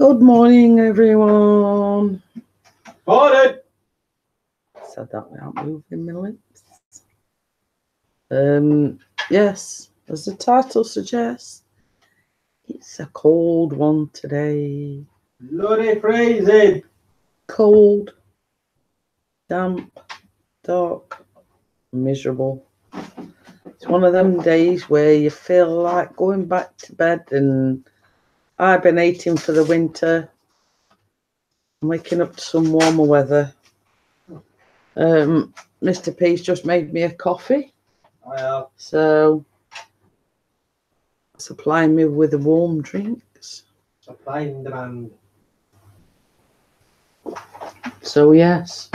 Good morning, everyone. Morning. Said that without moving my lips. Yes, as the title suggests, it's a cold one today. Bloody freezing. Cold, damp, dark, miserable. It's one of them days where you feel like going back to bed, and I've been eating for the winter. I'm waking up to some warmer weather. Mr. P's just made me a coffee. I have. So, supplying me with the warm drinks. Supply and demand. So, yes.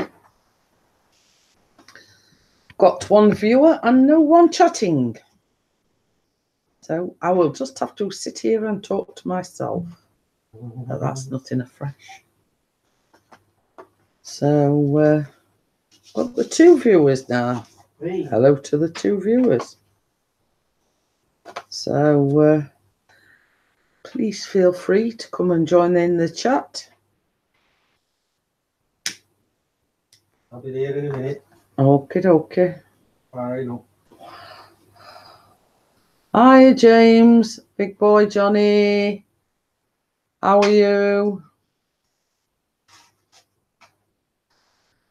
Got one viewer and no one chatting. So, I will just have to sit here and talk to myself. But that's nothing afresh. So, got the two viewers now. Me. Hello to the two viewers. So, please feel free to come and join in the chat. I'll be there in a minute. Okay. Fine up. Hi, James. Big boy Johnny. How are you?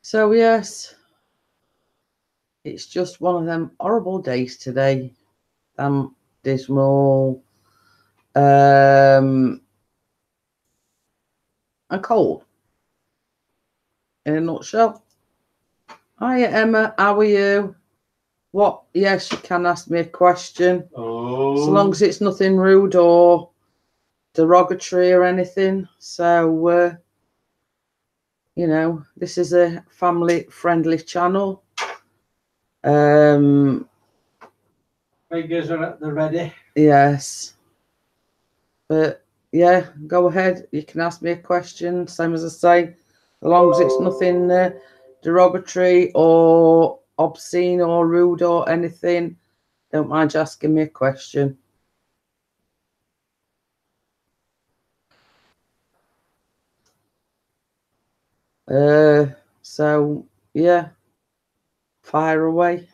So, yes, it's just one of them horrible days today. Dismal, and cold. In a nutshell. Hi, Emma. How are you? What? Yes, you can ask me a question. Oh. So long as it's nothing rude or derogatory or anything. So, you know, this is a family-friendly channel. Fingers are at the ready. Yes. But, yeah, go ahead. You can ask me a question, same as I say. As long as it's nothing derogatory or obscene or rude or anything, don't mind asking me a question. So, yeah, fire away.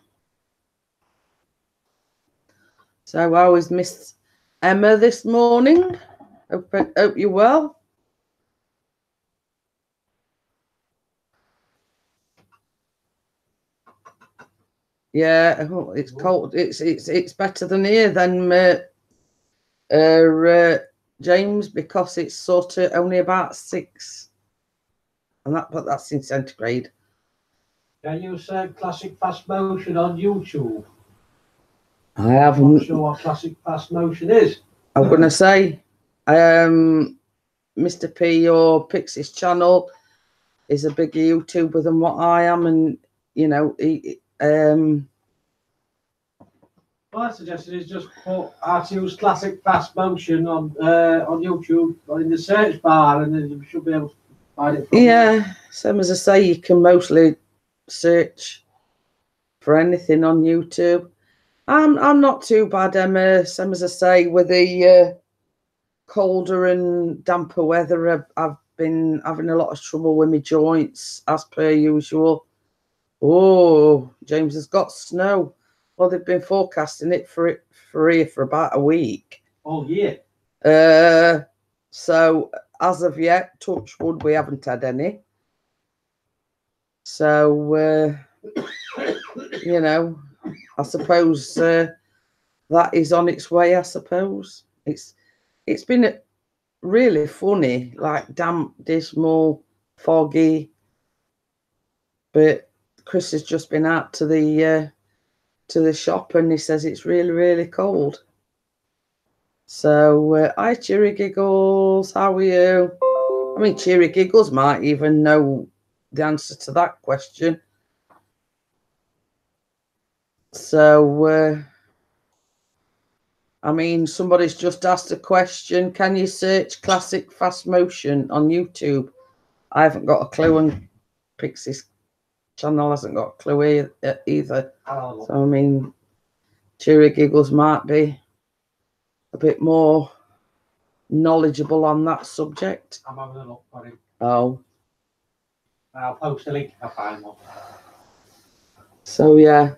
So, how is Miss Emma this morning? Hope you're well. Yeah, it's cold. It's better than here than James, because it's sort of only about 6, and that's in centigrade. Can you say classic fast motion on YouTube? I haven't. I'm not sure what classic fast motion is. I'm gonna say, Mr. P, your Pixie's channel is a bigger YouTuber than what I am, and you know, My suggestion is just put RTU's classic fast motion on YouTube or in the search bar, and then you should be able to find it. Yeah, same as I say, you can mostly search for anything on YouTube. I'm not too bad, Emma. Same as I say, with the colder and damper weather, I've been having a lot of trouble with my joints, as per usual. Oh, James has got snow. Well, they've been forecasting it for here for about a week. Oh, yeah. So as of yet, touch wood, we haven't had any. So, you know, I suppose that is on its way, I suppose. It's been really funny, like damp, dismal, foggy. But Chris has just been out to the shop, and he says it's really, really cold. So, hi, Cheery Giggles. How are you? I mean, Cheery Giggles might even know the answer to that question. So, I mean, somebody's just asked a question. Can you search classic fast motion on YouTube? I haven't got a clue, and Pixie's channel hasn't got a clue either. Oh. So, I mean, Cheery Giggles might be a bit more knowledgeable on that subject. I'm having a look for him. Oh. I'll post a link if I find one. So yeah,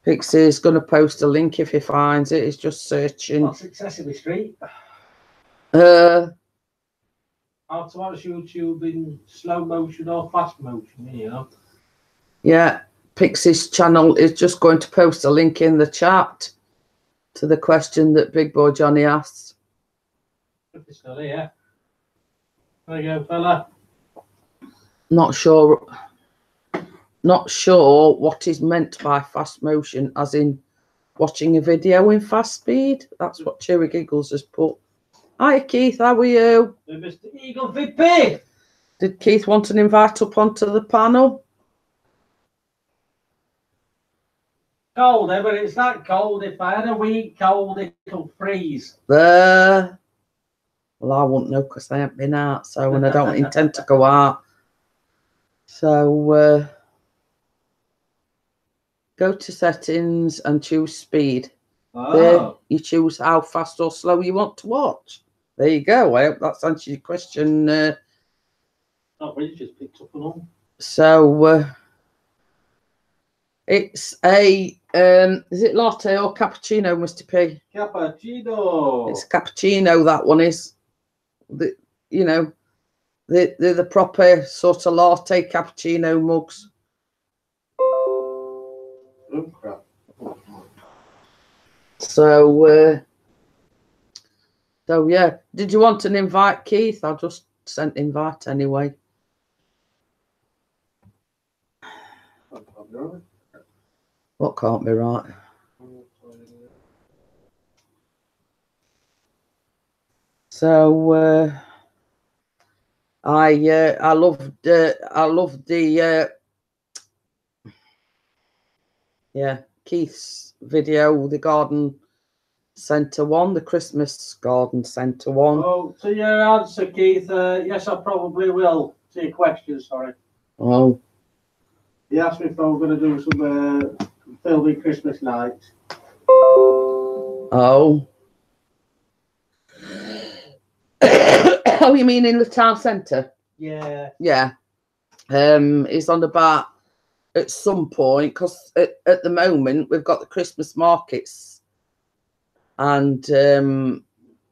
Pixie's going to post a link if he finds it. He's just searching. What's excessively street? How to watch YouTube in slow motion or fast motion, you know? Yeah, Pixie's channel is just going to post a link in the chat to the question that Big Boy Johnny asked. If it's still here. There you go, fella. Not sure what is meant by fast motion, as in watching a video in fast speed. That's what Cheery Giggles has put. Hi Keith, how are you? Mr. Eagle VP. Did Keith want an invite up onto the panel? Cold, but it's not cold. If I had a week cold, it'll freeze. Well, I wouldn't know because I haven't been out, so, and I don't intend to go out. So, go to settings and choose speed. Oh. There, you choose how fast or slow you want to watch. There you go. I hope that's answered your question. Not really, just picked up and all. So, it's a, is it latte or cappuccino, Mr. P? Cappuccino. It's cappuccino, that one is. You know, they're the proper sort of latte cappuccino mugs. Oh, crap. So yeah. Did you want an invite, Keith? I just sent invite anyway. What can't be right? So I loved the Keith's video, the garden centre one, the Christmas garden centre one. Oh, to your answer, Keith, yes, I probably will. To your question, sorry. Oh. He asked me if I was going to do some filming Christmas night. Oh. Oh, you mean in the town centre? Yeah. Yeah. It's on about at some point, because at the moment we've got the Christmas markets, and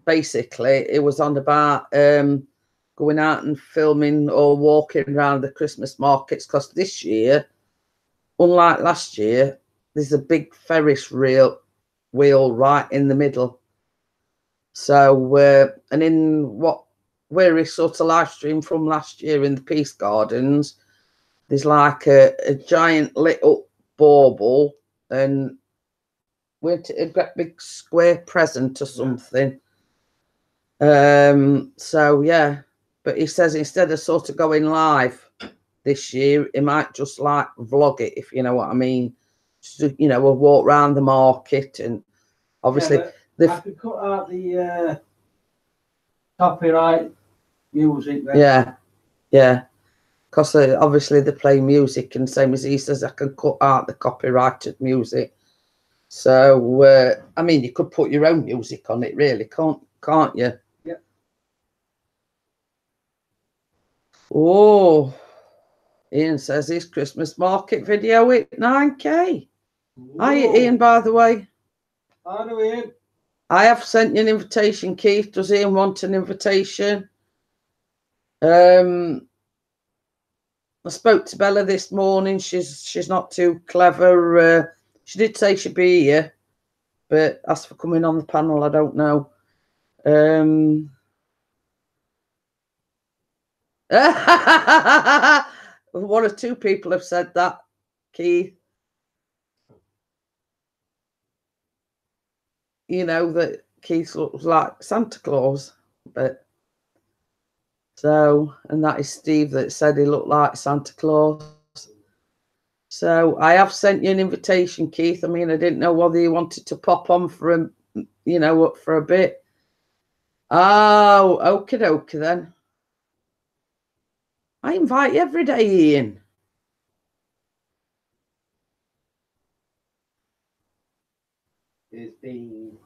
basically it was on about going out and filming or walking around the Christmas markets, because this year, unlike last year, there's a big Ferris wheel right in the middle. So and in what we're sort of live stream from last year in the Peace Gardens, there's like a giant lit up bauble, and went a great big square present or something. So yeah, but he says instead of sort of going live this year, he might just like vlog it, if you know what I mean. Just, you know, we'll walk around the market, and obviously I could cut out the copyright music then. Yeah, because obviously they play music, and same as he says, I can cut out the copyrighted music. So I mean, you could put your own music on it, really, can't you? Yeah. Oh, Ian says his Christmas market video at 9K. Hi, Ian, by the way. Hello, Ian. I have sent you an invitation, Keith. Does Ian want an invitation? I spoke to Bella this morning. She's not too clever. She did say she'd be here, but as for coming on the panel, I don't know. One or two people have said that, Keith. You know, that Keith looks like Santa Claus, but so, and that is Steve that said he looked like Santa Claus. So I have sent you an invitation, Keith. I mean, I didn't know whether you wanted to pop on for a, you know, for a bit. Oh, okie dokie then. I invite you every day, Ian. It's been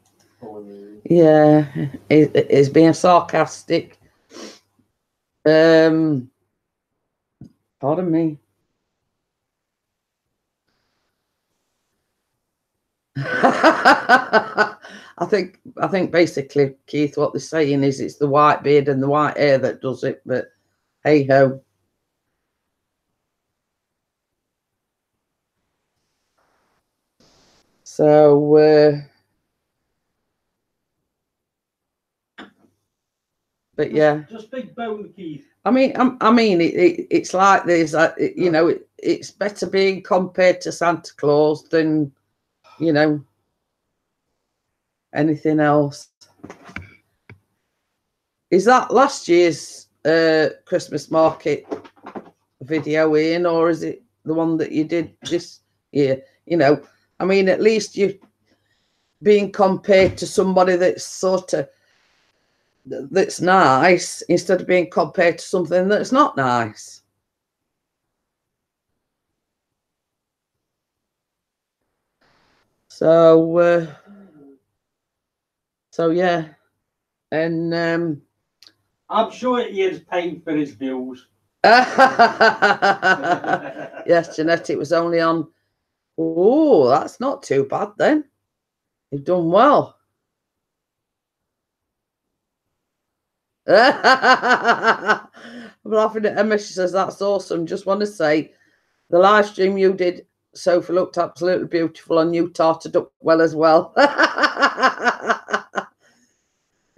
Yeah, it's being sarcastic. Pardon me. I think basically, Keith, what they're saying is it's the white beard and the white hair that does it, but hey ho. So but yeah, just big bone, Keith. I mean, it's like this. You know, it's better being compared to Santa Claus than, you know, anything else. Is that last year's Christmas market video, Ian, or is it the one that you did this year? You know, I mean, at least you're being compared to somebody that's sort of that's nice instead of being compared to something that's not nice. So yeah, and I'm sure he is paying for his views. Yes, Jeanette, it was only on. Oh, that's not too bad then. You've done well. I'm laughing at Emma. She says, that's awesome. Just want to say the live stream you did, Sophie, looked absolutely beautiful, and you tarted up well as well.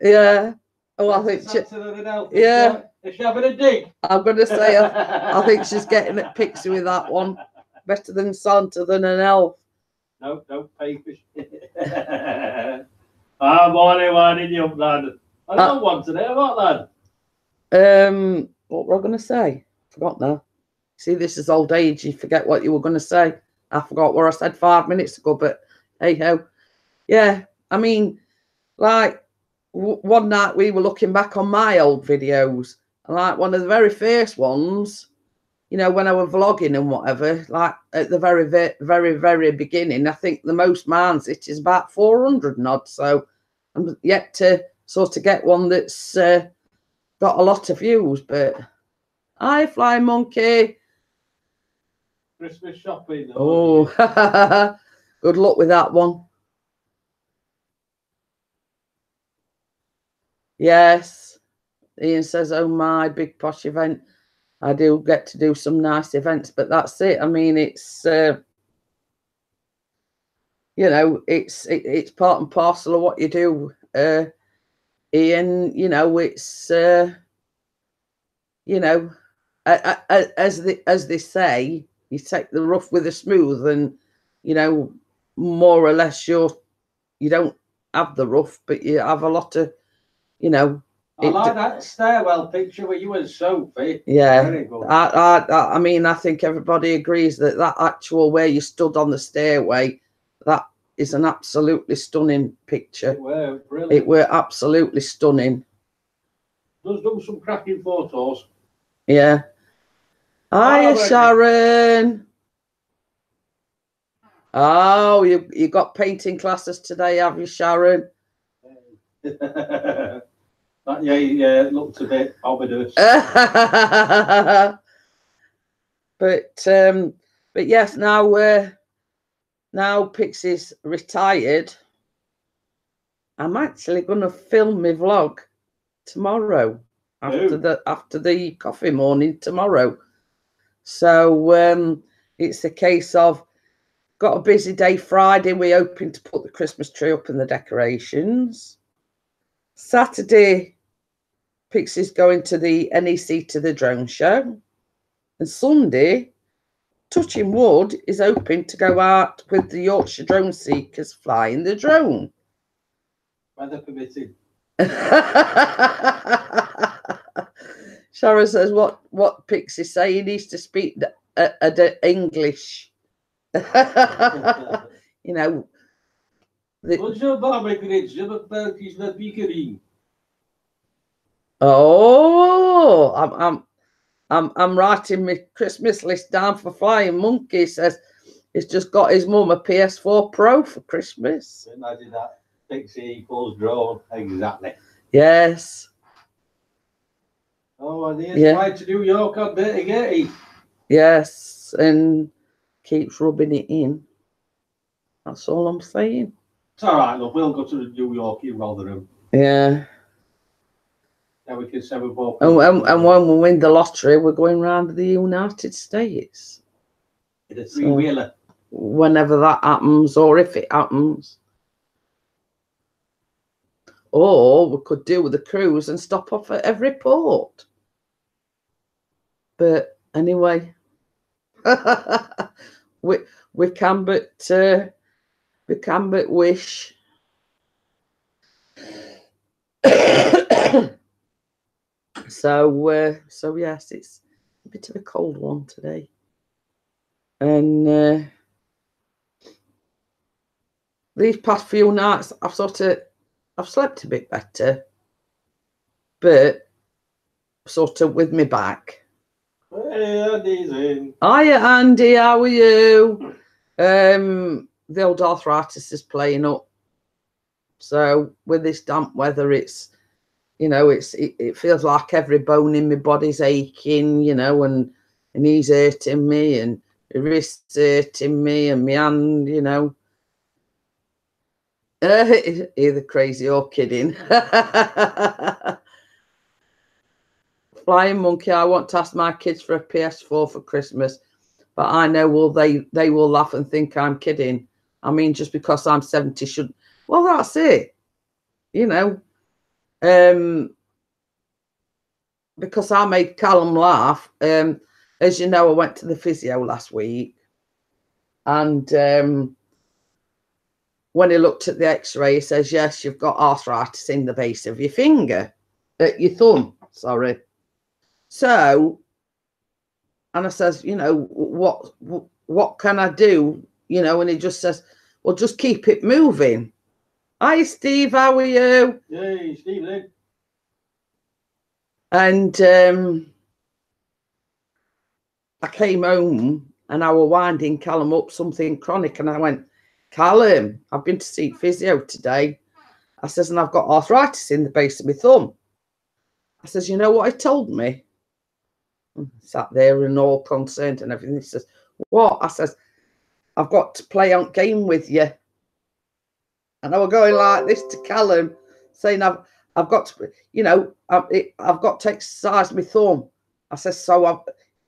Yeah. Oh, I think yeah. Is she having a dig? I'm going to say I think she's getting at Pixie with that one. Better than Santa than an elf. No, don't pay for shit. Morning, why did you, lad? I got one today. What, lad? What were I going to say? Forgot now. See, this is old age. You forget what you were going to say. I forgot what I said 5 minutes ago, but hey ho. Yeah, I mean, like one night we were looking back on my old videos, and like one of the very first ones, you know, when I was vlogging and whatever, like at the very, very beginning, I think the most mine's it is about 400 and odd. So I'm yet to sort of get one that's got a lot of views. But hi, Fly Monkey. Christmas shopping. Oh, good luck with that one. Yes, Ian says, oh my, big posh event. I do get to do some nice events, but that's it. I mean, it's you know, it's part and parcel of what you do, Ian. You know, it's you know, as they say, you take the rough with the smooth, and you know, more or less you don't have the rough, but you have a lot of, you know. I like that stairwell picture with you and Sophie. Yeah, very good. I mean, I think everybody agrees that actual where you stood on the stairway, that is an absolutely stunning picture. It were brilliant. It were absolutely stunning. Does do some cracking photos. Yeah. Hiya, Sharon. Oh, you got painting classes today, have you, Sharon? Yeah, it looks a bit ominous. But yes, now Pixie's retired. I'm actually going to film my vlog tomorrow after the coffee morning tomorrow. So it's a case of got a busy day Friday. We're hoping to put the Christmas tree up and the decorations. Saturday, Pixie's going to the NEC to the drone show. And Sunday, touching wood, is hoping to go out with the Yorkshire Drone Seekers flying the drone. Weather permitting. Sharon says, what Pixie say? He needs to speak English. You know. Oh, I'm writing my Christmas list down for Flying Monkey. Says he's just got his mum a PS4 Pro for Christmas. Imagine that. Dixie equals drone. Exactly. Yes. Oh, and here's Yeah. flight to New York on Dirty Gertie. Yes. And keeps rubbing it in. That's all I'm saying. It's all right, look, we'll go to the New York in Rotherham. Yeah. And we can say we're both. And when we win the lottery, we're going round the United States. In a three-wheeler. So, whenever that happens, or if it happens. Or we could do with a cruise and stop off at every port. But anyway, we can but wish. So yes, it's a bit of a cold one today, and these past few nights I've slept a bit better, but sort of with me back. Hey, Andy's in. Hiya, Andy, how are you? The old arthritis is playing up. So with this damp weather, it's, you know, it feels like every bone in my body's aching, you know, and knees hurting me, and my wrists hurting me, and my hand, you know. Either crazy or kidding. Flying Monkey, I want to ask my kids for a PS4 for Christmas, but I know they will laugh and think I'm kidding. I mean, just because I'm 70 shouldn't. Well, that's it. You know, because I made Callum laugh. As you know, I went to the physio last week, and when he looked at the X-ray, he says, "Yes, you've got arthritis in the base of your finger, your thumb. Sorry." So, and I says, "You know, what can I do?" You know, and he just says, "Well, just keep it moving." Hi, Steve. How are you? Hey, Steve. And I came home and I were winding Callum up something chronic, and I went, "Callum, I've been to see physio today." I says, "And I've got arthritis in the base of my thumb." I says, "You know what he told me?" Sat there and all concerned and everything. He says, "What?" I says, "I've got to play on game with you." And I was going like this to Callum, saying, I've got to, you know, I've got to exercise my thumb. I says, "So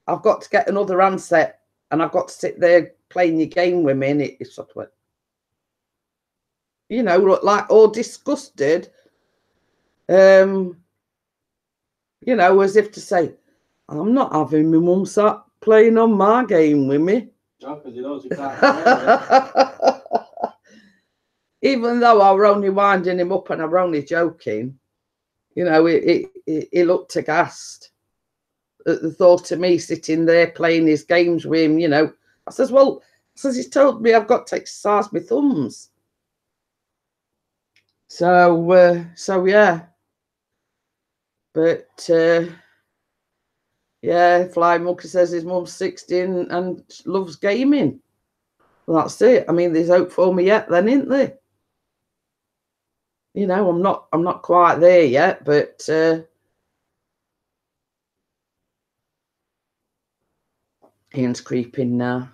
I've got to get another handset, and I've got to sit there playing your game with me." And it sort of went, you know, like all disgusted, you know, as if to say, "I'm not having my mum sat playing on my game with me." No, because he knows he can't. Even though I were only winding him up and I were only joking, you know, he looked aghast at the thought of me sitting there playing his games with him, you know. I says, "Well," he's told me I've got to exercise my thumbs. So yeah. But yeah, Flying Monkey says his mum's 16 and loves gaming. Well, that's it. I mean, there's hope for me yet then, isn't there? You know, I'm not quite there yet, but Ian's creeping now.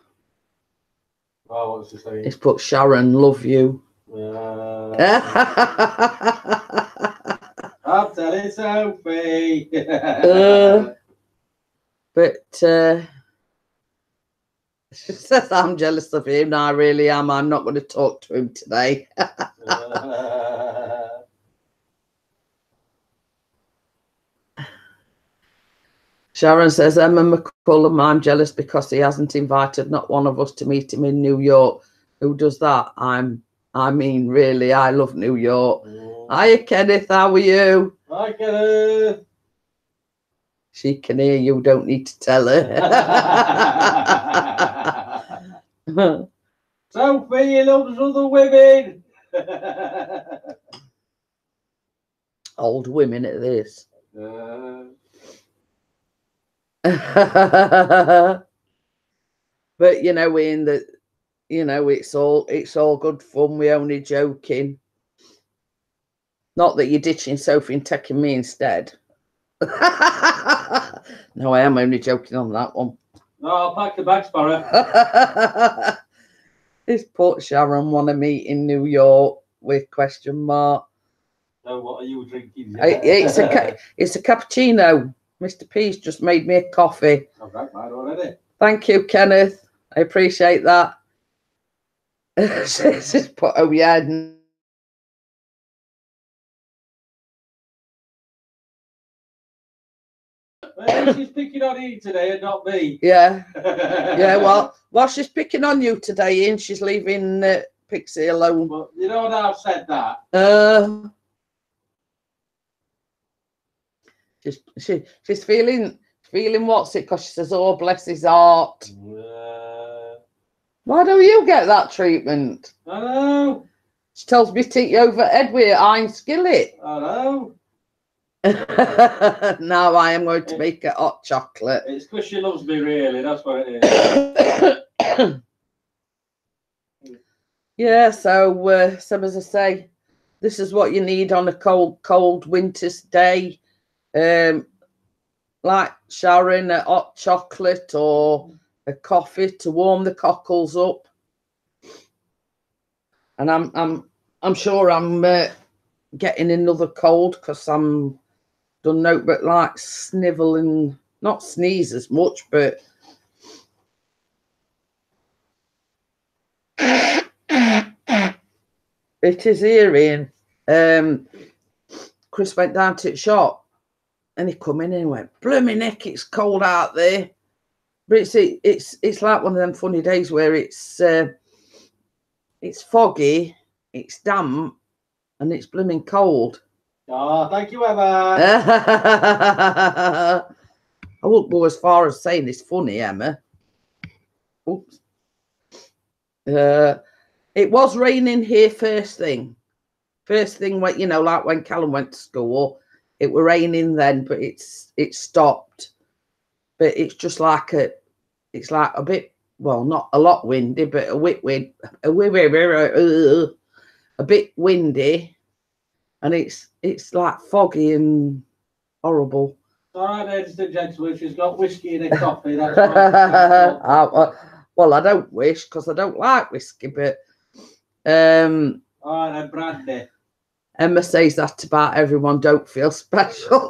Oh, what's he saying? He's put, "Sharon, love you." I'm telling Sophie. But she says, "I'm jealous of him." No, I really am. I'm not going to talk to him today. Sharon says, "Emma McCullum, I'm jealous because he hasn't invited not one of us to meet him in New York." Who does that? I mean, really, I love New York. Hiya, Kenneth, how are you? Hi, Kenneth. She can hear you, don't need to tell her. Sophie loves other women. Old women at this. But you know, it's all good fun. We're only joking. Not that you're ditching Sophie and taking me instead. No, I am only joking on that one. No, I'll pack the bags for her. This poor Sharon want to meet in New York with question mark. So what are you drinking? It's a cappuccino. Mr. P's just made me a coffee. I've drank mine already. Thank you, Kenneth. I appreciate that. Just put, oh yeah. Well, she's picking on you today and not me. Yeah. Yeah, well, while she's picking on you today, Ian, she's leaving Pixie alone. Well, you know what I've said that? She's feeling what's it, because she says, oh, bless his heart. Why don't you get that treatment? I know. She tells me to take you over Edward Iron Skillet. I know. Now I am going to make a hot chocolate. It's because she loves me, really. That's what it is. Yeah, so as I say, this is what you need on a cold winter's day. Like showering a hot chocolate or a coffee to warm the cockles up. And I'm sure I'm getting another cold, because I'm done no but like snivel and not sneeze as much, but it is here, Ian. Chris went down to the shop and he come in and he went, blooming heck, it's cold out there. But it's like one of them funny days where it's foggy, it's damp, and it's blooming cold. Oh, thank you, Emma. I won't go as far as saying it's funny, Emma. Oops. It was raining here first thing when, you know, like when Callum went to school, it were raining then, but it stopped. But it's just like it's like a bit, well, not a lot windy, but a bit windy, and it's like foggy and horrible. All right, ladies and gentlemen, she's got whiskey in her coffee. That's what well, I don't wish, because I don't like whiskey, but all right, then, brandy. Emma says that about everyone. Don't feel special.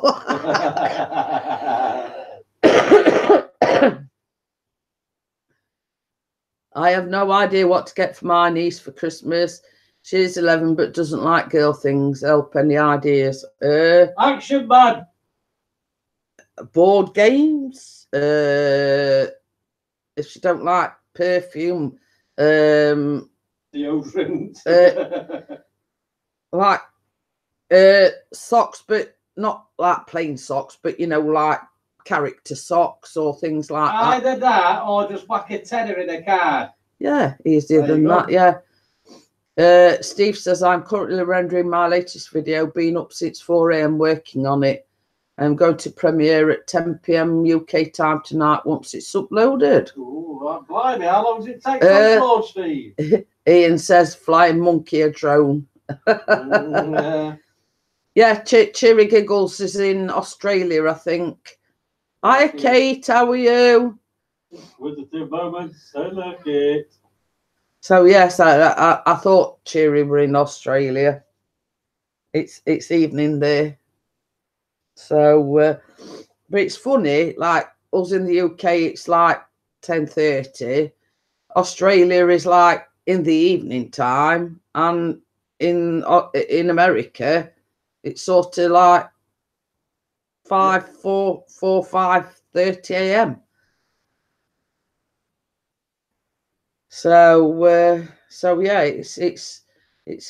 I have no idea what to get for my niece for Christmas. She's 11 but doesn't like girl things. Help, any ideas? Action Man. Board games. If she don't like perfume, deodorant. Like socks, but not like plain socks, but you know, like character socks or things like that. Either that or just whack a tenner in a card. Yeah, easier than that. Yeah. Steve says, I'm currently rendering my latest video, been up since 4 a.m. working on it. I'm going to premiere at 10 p.m. UK time tonight once it's uploaded. Oh, blimey, how long does it take to upload, Steve? Ian says, flying monkey, a drone. Yeah, Cheery Giggles is in Australia, I think. Hi, Kate, how are you? With the 2 moments, hello, Kate. So, yes, I thought Cheery were in Australia. It's evening there. So, but it's funny, like us in the UK, it's like 10:30. Australia is like in the evening time, and in America, it's sort of like 5:30 a.m. So yeah, it's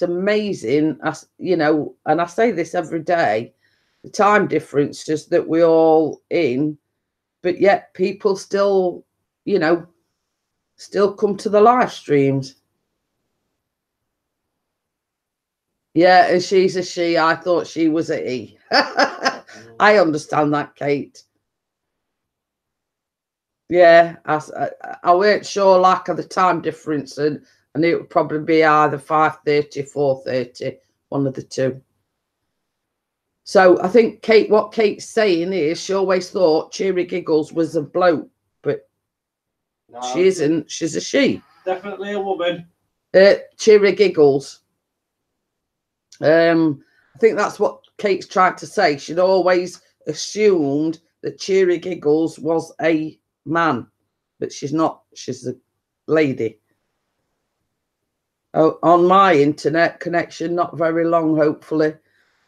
amazing, as you know, and I say this every day. The time differences that we're all in, but yet people still, you know, still come to the live streams. Yeah, and she's a she. I thought she was a he. I understand that, Kate. Yeah, I weren't sure like of the time difference, and it would probably be either 5:30, 4:30, one of the two. So I think what Kate's saying is she always thought Cheery Giggles was a bloke, but no, she isn't. She's a she. Definitely a woman. Cheery Giggles. I think that's what Kate's tried to say. She'd always assumed that Cheery Giggles was a man, but she's not. She's a lady. Oh, on my internet connection, not very long, hopefully.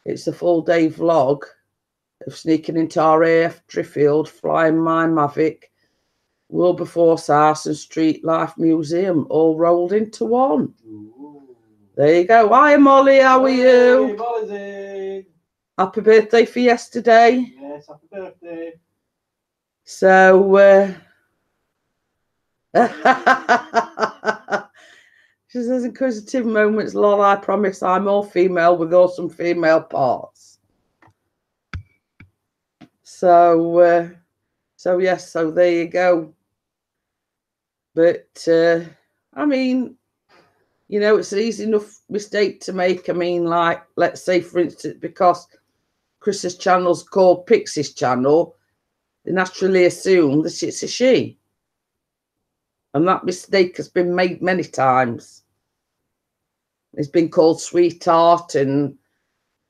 It's a full-day vlog of sneaking into RAF Driffield, flying my Mavic, Wilberforce House and Street Life Museum, all rolled into one. Ooh. There you go. Hi, Molly. How are you? Molly. Happy birthday for yesterday. Yes, happy birthday. So, she says, inquisitive moments, lol, I promise I'm all female with awesome female parts. So, yes, so there you go. But, I mean, you know, it's an easy enough mistake to make. I mean, like, let's say, for instance, because Chris's channel's called Pixie's channel, they naturally assume that it's a she. And that mistake has been made many times. It's been called sweetheart and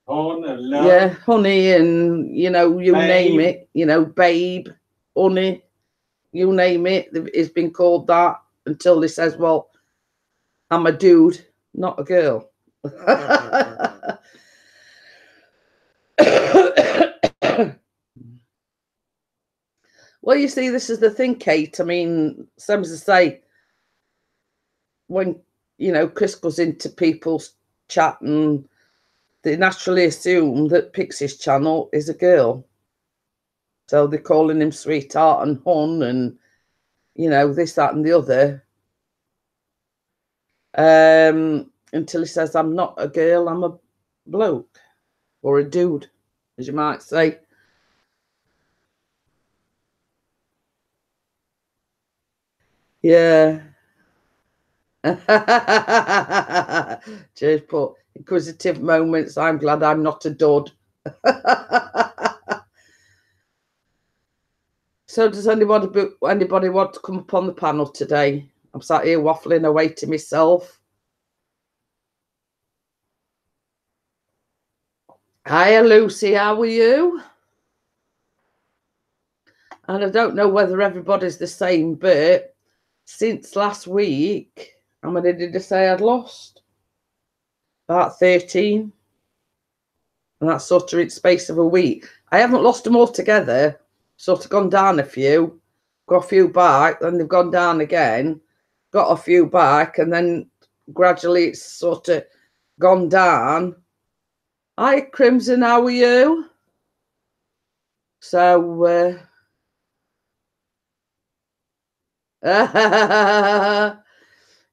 yeah, honey, and you know, you name it, you know, babe, honey, you name it. It's been called that until he says, well, I'm a dude, not a girl. Well, you see, this is the thing, Kate. I mean, some as I say, when, you know, Chris goes into people's chat and they naturally assume that Pixie's channel is a girl. So they're calling him sweetheart and hon and, you know, this, that and the other. Until he says, I'm not a girl, I'm a bloke or a dude, as you might say. Yeah. Just put inquisitive moments. I'm glad I'm not a dud. So does anybody want to come up on the panel today? I'm sat here waffling away to myself. Hiya, Lucy. How are you? And I don't know whether everybody's the same, but since last week, how many did I say I'd lost? About 13. And that's sort of in space of a week. I haven't lost them all together. Sort of gone down a few. Got a few back, then they've gone down again. Got a few back, and then gradually it's sort of gone down. Hi, Crimson, how are you? So,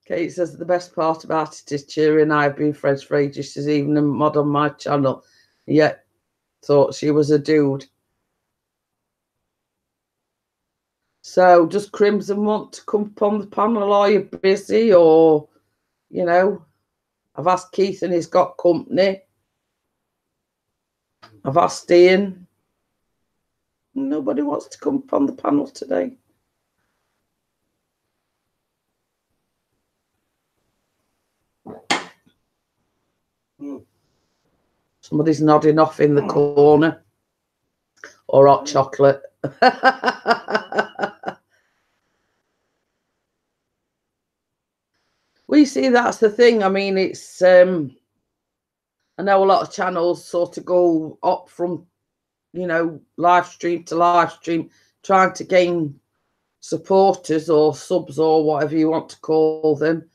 Kate says the best part about it is Cheery and I have been friends for ages. She's even a mod on my channel. Yet thought she was a dude. So does Crimson want to come up on the panel? Are you busy? Or, you know, I've asked Keith and he's got company. I've asked Ian. Nobody wants to come up on the panel today. Somebody's nodding off in the corner. Or hot chocolate. We see that's the thing. I mean, it's I know a lot of channels sort of go up from, you know, live stream to live stream, trying to gain supporters or subs or whatever you want to call them.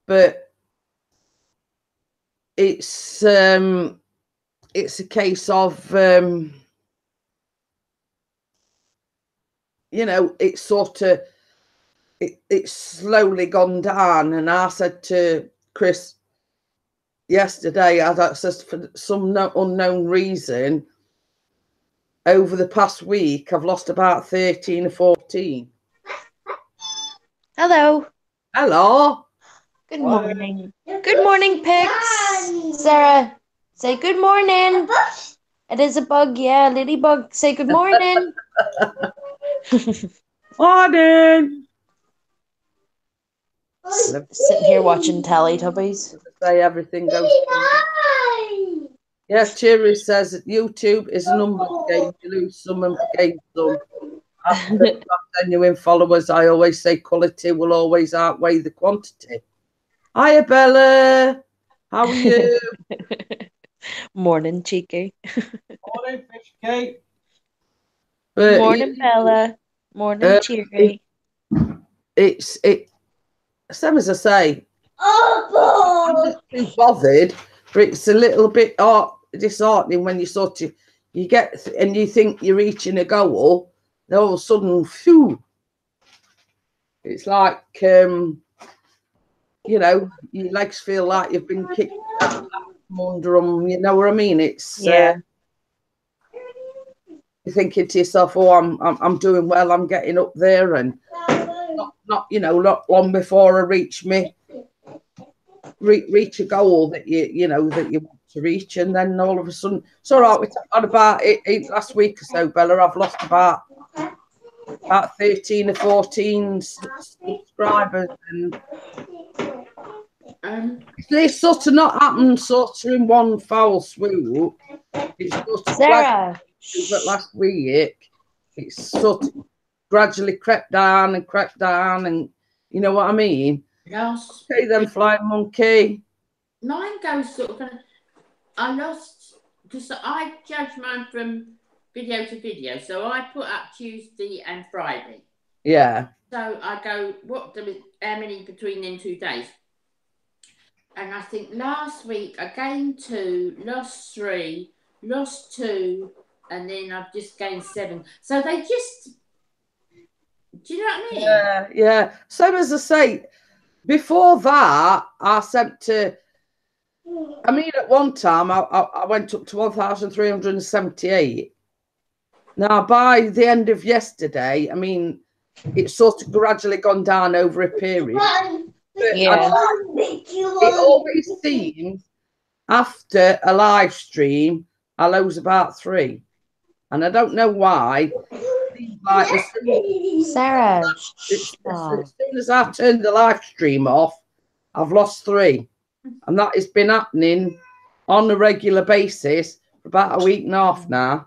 But it's a case of you know, it's sort of it's slowly gone down. And I said to Chris yesterday, I said for some unknown reason, over the past week, I've lost about 13 or 14. Hello. Hello. Good morning. Good morning, pigs. Sarah, say good morning. It is a bug, yeah, ladybug. Say good morning. Morning. Sitting here watching Teletubbies. Say everything goes. Yeah, Cherry says that YouTube is a numbers game. You lose some and gain some. After genuine followers, I always say quality will always outweigh the quantity. Hiya, Bella. How are you? Morning, cheeky. Morning, fish cake. Morning, Bella. Morning, cheery. It's same as I say. I'm not too bothered, but it's a little bit disheartening when you sort of you get and you think you're reaching a goal, then all of a sudden, phew, it's like you know, your legs feel like you've been kicked out from under them. You know what I mean? It's Yeah. you're thinking to yourself, "Oh, I'm doing well. I'm getting up there," and not you know, not long before I reach a goal that you know that you want to reach, and then all of a sudden, it's all right. We talked about it last week or so, Bella. I've lost about 13 or 14 subscribers, and it's sort of not happened sort of in one foul swoop. It's sort of Sarah. but last week it's sort of gradually crept down, and you know what I mean? Lost. Okay, then flying monkey. Mine goes sort of. I lost because I judge mine from video to video, so I put up Tuesday and Friday. Yeah. So I go, how many between them 2 days? And I think last week I gained 2, lost 3, lost 2, and then I've just gained 7. So they just, do you know what I mean? Yeah. Same as I say, before that, I sent to, I mean, at one time, I went up to 1,378. Now, by the end of yesterday, I mean, it's sort of gradually gone down over a period. Yeah. It always seems after a live stream, I lose about 3. And I don't know why. Like Sarah. as soon as I turned the live stream off, I've lost 3. And that has been happening on a regular basis for about a week and a half now.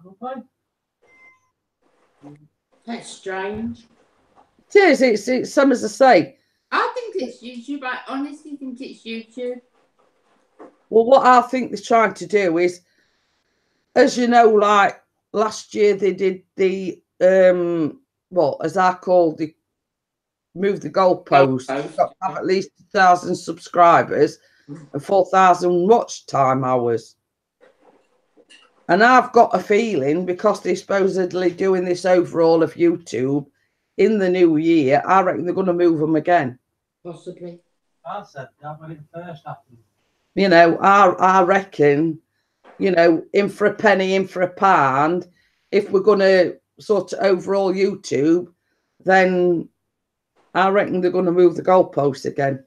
That's strange. It is. It's some as I say. I think it's YouTube. I honestly think it's YouTube. Well, what I think they're trying to do is, as you know, like last year they did the as I called the move the goalpost. Got to have at least 1,000 subscribers and 4,000 watch time hours. And I've got a feeling, because they're supposedly doing this overall of YouTube in the new year, I reckon they're going to move them again. Possibly. I said that when it first happened. You know, I reckon, you know, in for a penny, in for a pound, if we're going to sort of overall YouTube, then I reckon they're going to move the goalpost again.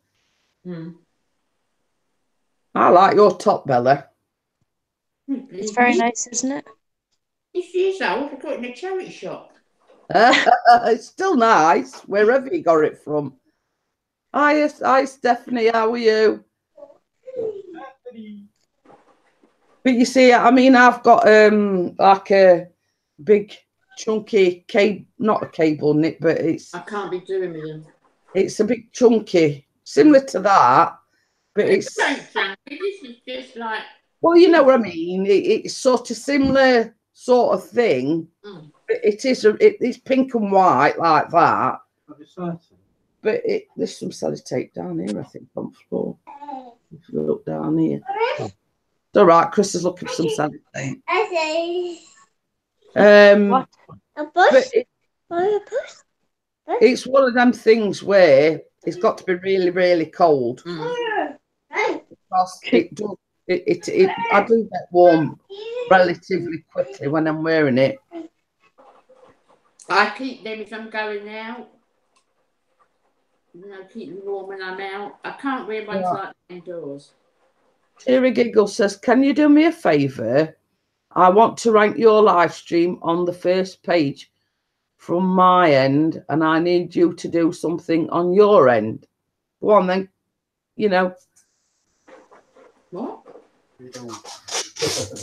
I like your top, Bella. It's very nice, isn't it? It's years old. I got it in a charity shop. It's still nice, wherever you got it from. Hi, Stephanie. How are you? But you see, I mean, I've got like a big chunky cable, not a cable knit, but it's. I can't be doing with them. It's a big chunky, similar to that, but it's. This is just like. Well, you know what I mean. It's sort of similar sort of thing. But it's pink and white like that. But there's some sellotape down here, I think, on the floor. If you look down here. It's all right. Chris is looking for some sellotape. What? A bush? It's one of them things where it's got to be really, really cold. Because it does. I do get warm relatively quickly when I'm wearing it. I keep them if I'm going out. You know, keep them warm when I'm out. I can't wear ones like indoors. Cheery Giggle says, can you do me a favour? I want to rank your live stream on the first page from my end, and I need you to do something on your end. Go on then, you know. What?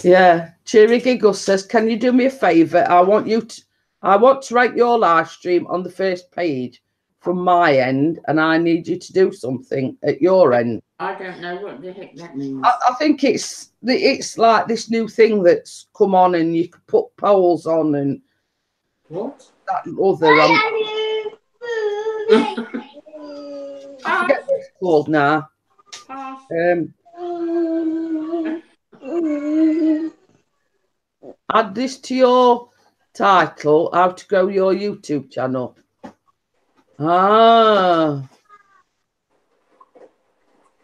Yeah. Cheery Giggle says, can you do me a favour? I want to rank your live stream on the first page from my end, and I need you to do something at your end. I don't know what the heck that means. I think it's like this new thing that's come on, and you can put polls on and What? that other. I forget what it's called now. Add this to your title, how to grow your YouTube channel. Ah.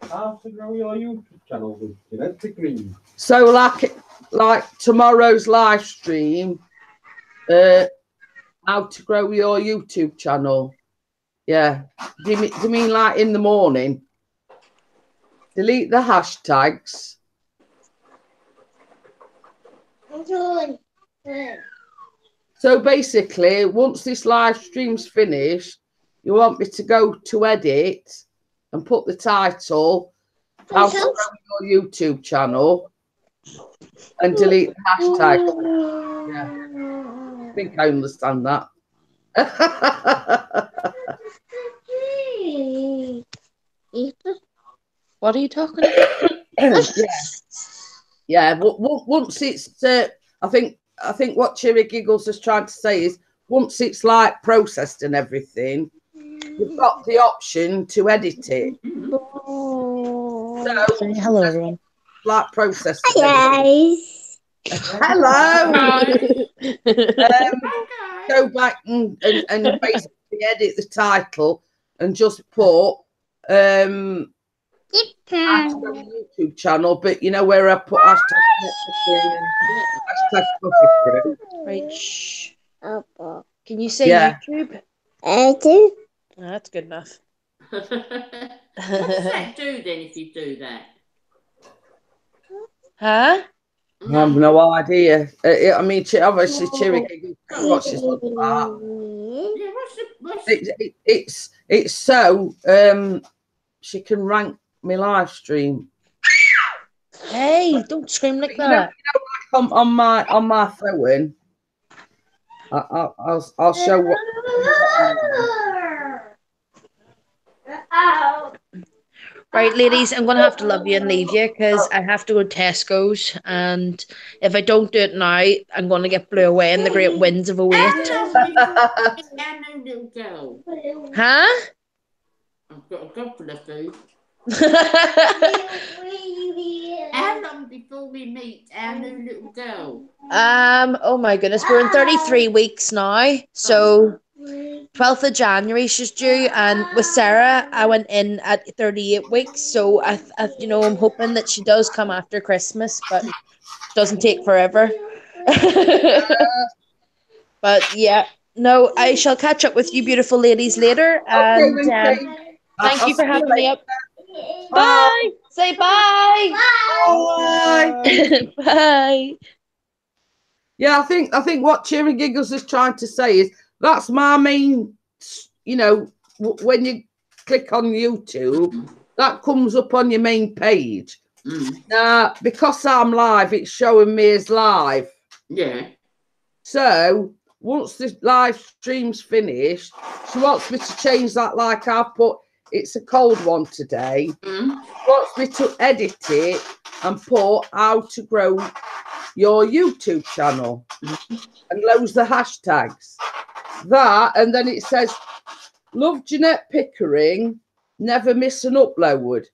How to grow your YouTube channel with Genetic Green. So like tomorrow's live stream, how to grow your YouTube channel. Yeah. Do you mean like in the morning? Delete the hashtags. So basically, once this live stream's finished, you want me to go to edit and put the title, how to grow your YouTube channel, and delete the hashtag. Yeah. I think I understand that. What are you talking about? Yeah. Once it's, I think what Cheery Giggles is trying to say is, once it's like processed and everything, you've got the option to edit it. So, say hello, everyone. Like processed. Hi, guys. Hello. Go back and basically edit the title and just put YouTube channel, but you know where I put hashtag Right. Shh. Can you say YouTube? I do. Oh, that's good enough. What does that do then if you do that? Huh? I have no idea. I mean, obviously, Cheery Giggles watches that. Yeah, what's the It's so she can rank my live stream. Hey, don't scream like that. On my phone. I'll show what. Right, ladies, I'm going to have to love you and leave you because I have to go to Tesco's, and if I don't do it now, I'm going to get blew away in the great winds of a wait. Our new little girl. Huh? I've got a couple of food. How long before we meet our new little girl? Oh my goodness, we're in 33 weeks now, so 12th of January she's due, and with Sarah I went in at 38 weeks, so I I'm hoping that she does come after Christmas, but it doesn't take forever. But yeah, no, I shall catch up with you beautiful ladies later, and thank you for having me up. Bye. Say bye. Bye. Bye. Yeah, I think what Cheery Giggles is trying to say is that's my main, when you click on YouTube, that comes up on your main page. Now, because I'm live, it's showing me as live. Yeah. So once the live stream's finished, she wants me to change that, like I put, it's a cold one today. She wants me to edit it and put how to grow your YouTube channel and loads the hashtags. That, and then it says, love Jeanette Pickering, never miss an upload.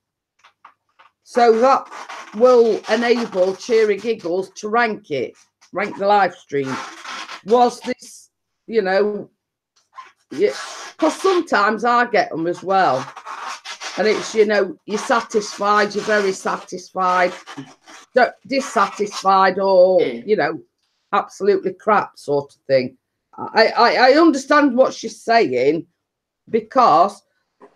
So that will enable Cheery Giggles to rank it, rank the live stream. Was this, yeah, because sometimes I get them as well. And it's, you're satisfied, you're very satisfied, dissatisfied, or, absolutely crap sort of thing. I understand what she's saying, because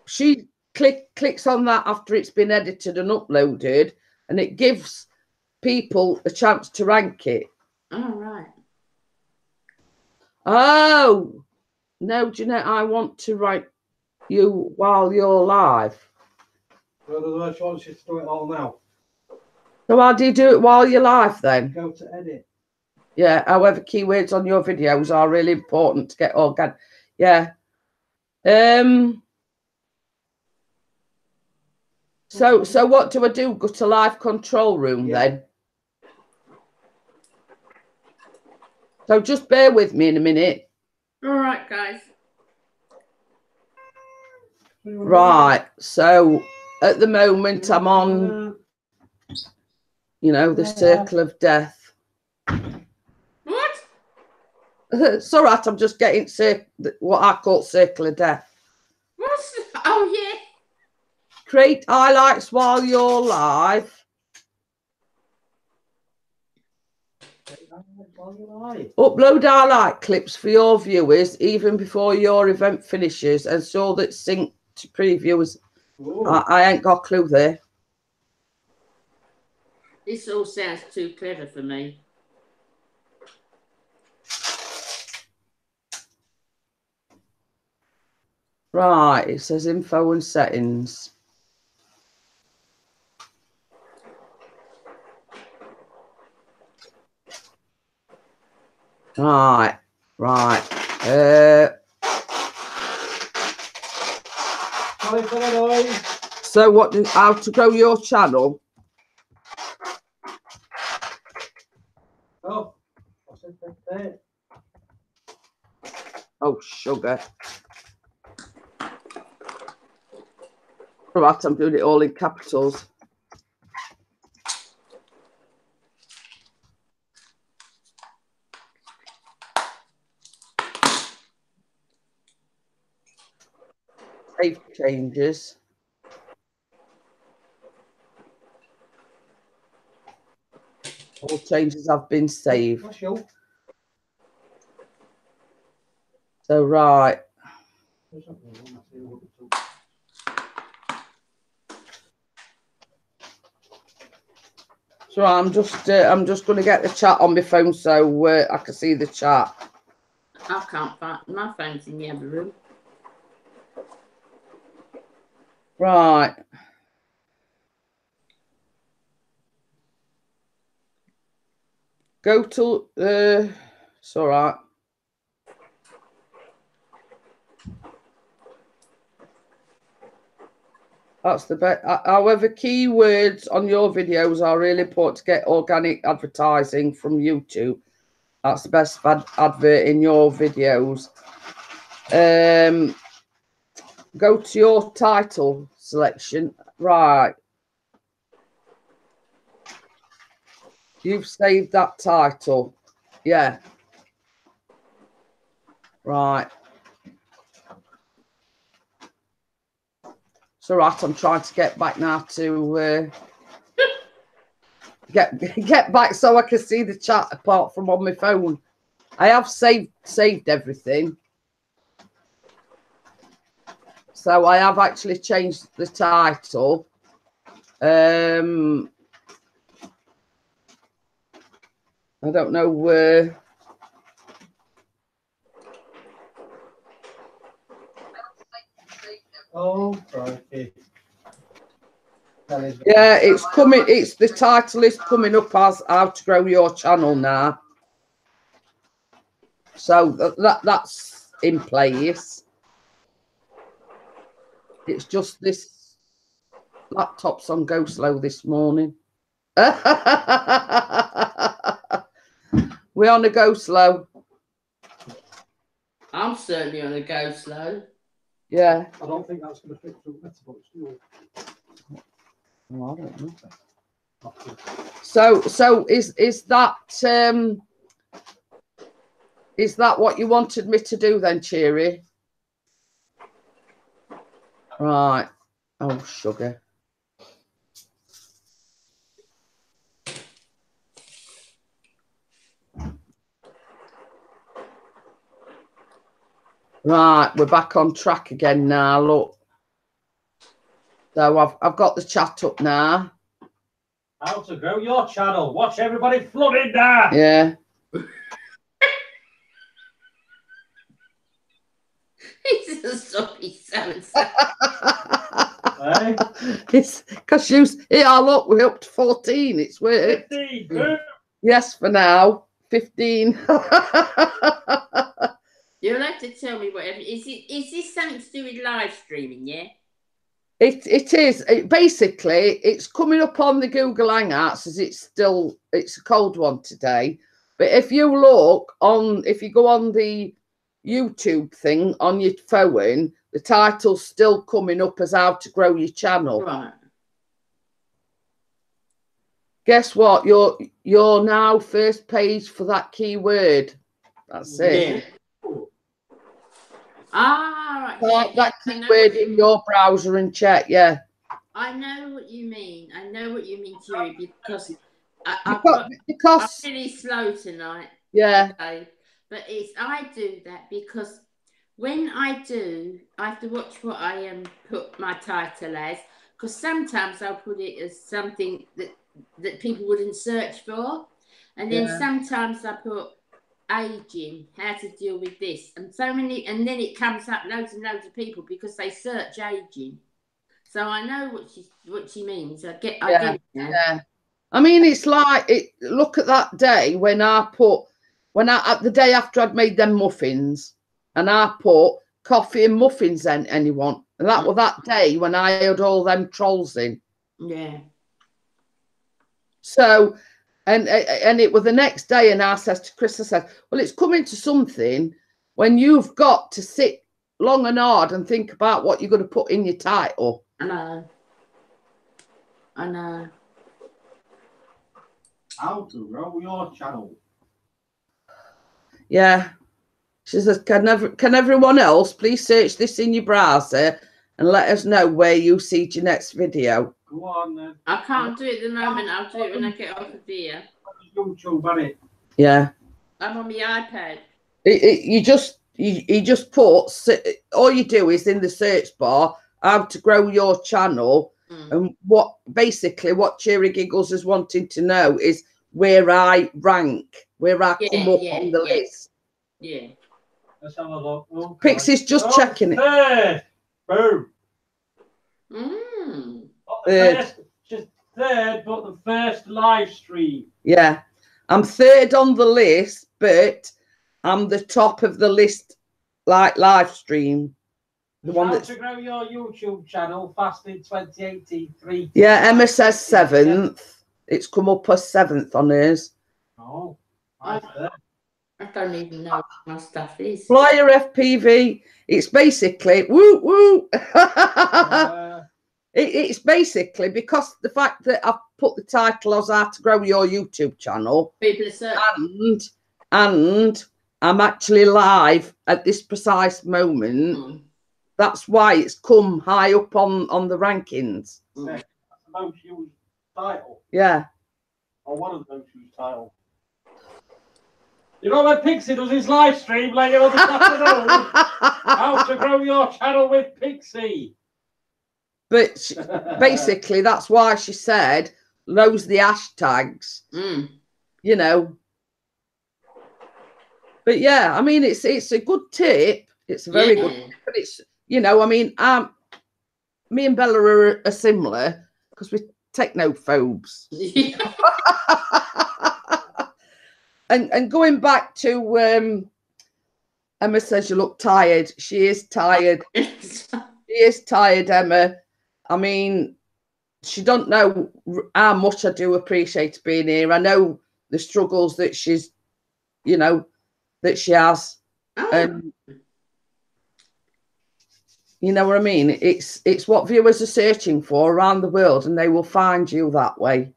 she clicks on that after it's been edited and uploaded, and it gives people a chance to rank it. Oh, right. Oh, no, Jeanette, I want to rank you while you're live. Well, otherwise, she wants you to do it all now. So how do you do it while you're live then? Go to edit. Yeah, however, keywords on your videos are really important to get organic. Yeah. So what do I do? Go to live control room then? So just bear with me in a minute. All right, guys. Right. So at the moment I'm on, you know, the circle of death. What? It's all right. I'm just getting what I call circle of death. What's? Oh, yeah. Create highlights while you're live. Upload highlight clips for your viewers even before your event finishes and so that sync to previewers. I ain't got a clue there. This all sounds too clever for me. Right, it says info and settings. Right. Sorry for the noise. So how to grow your channel? Oh, what's it there? Oh, sugar. Right, I'm doing it all in capitals. Save changes. All changes have been saved. What's your? So right. So I'm just going to get the chat on my phone so I can see the chat. I can't find my phone's in the other room. Right. Go to it's all right. That's the best. However, keywords on your videos are really important to get organic advertising from YouTube. That's the best advert in your videos. Go to your title selection. Right. You've saved that title. Yeah. Right. It's all right. I'm trying to get back now to get back so I can see the chat apart from on my phone. I have saved everything. So I have actually changed the title. I don't know where. Oh, crikey. Yeah, it's coming. It's the title is coming up as how to grow your channel now. So that's in place. It's just this laptop's on go slow this morning. We're on a go slow. I'm certainly on a go slow. Yeah. I don't think that's going to fix the letterbox, do you? Oh, I don't know. So is that what you wanted me to do then, Cheery? Right. Oh, sugar. Right, we're back on track again now. Look. So I've got the chat up now. How to grow your channel. Watch everybody flood in there. Yeah. It's a sorry so-and-so. Hey? It's because look, we're up to 14. It's worked. 15. Boom. Yes, for now. 15. You'll have to tell me whatever. Is this something to do with live streaming, yeah? It is. Basically, it's coming up on the Google Hangouts as it's a cold one today. But if you if you go on the YouTube thing on your phone, the title's still coming up as how to grow your channel. Right. Guess what? You're now first page for that keyword. That's it. Yeah. Ah, right. Type that keyword in your browser and check. Yeah. I know what you mean. I know what you mean, Jerry, because Because I'm really slow tonight. yeah. Today. But I do that because when I have to watch what I put my title as, because sometimes I'll put it as something that people wouldn't search for, and then sometimes I put aging, how to deal with this, and and then it comes up loads and loads of people because they search aging. So I know what she means. I get it now. Yeah. I mean, it's like look at that day when the day after I'd made them muffins, and I put coffee and muffins then anyone, and that was that day when I had all them trolls in. Yeah. So, and it was the next day, and I says to Chris, I said, well, it's coming to something when you've got to sit long and hard and think about what you're going to put in your title. I know. How to grow your channel. Yeah. She says, can everyone else please search this in your browser and let us know where you see your next video? Go on then. I can't do it at the moment. I'll do it when I get off of here. YouTube, buddy. Yeah. I'm on my iPad. You just put, all you do is in the search bar, how to grow your channel. And what Cheery Giggles is wanting to know is where I rank, where I come up on the list. Yeah. Let's have a look. Oh, Pixie's just checking it. Third. Boom. Just third, but the first live stream. Yeah. I'm third on the list, but I'm the top of the list, like live stream. The one that's to grow your YouTube channel fast in 2018. Yeah, Emma says 7th. It's come up as 7th on hers. Oh, I don't even know what my stuff is. Flyer FPV. It's basically woo. It's basically because the fact that I've put the title as how to grow your YouTube channel, People are searching. and I'm actually live at this precise moment. That's why it's come high up on the rankings. That's the most used title. Yeah. Or one of the most used titles. You know when Pixie does his live stream later on this afternoon? How to grow your channel with Pixie. But basically, that's why she said, loads the hashtags, you know. But yeah, I mean, it's a good tip. It's a very good tip. But it's, you know, I mean, me and Bella are similar because we're technophobes. And going back to Emma says you look tired. She is tired. She is tired, Emma. I mean, she don't know how much I do appreciate being here. I know the struggles that she's, you know, that she has. And you know what I mean? It's what viewers are searching for around the world, and they will find you that way.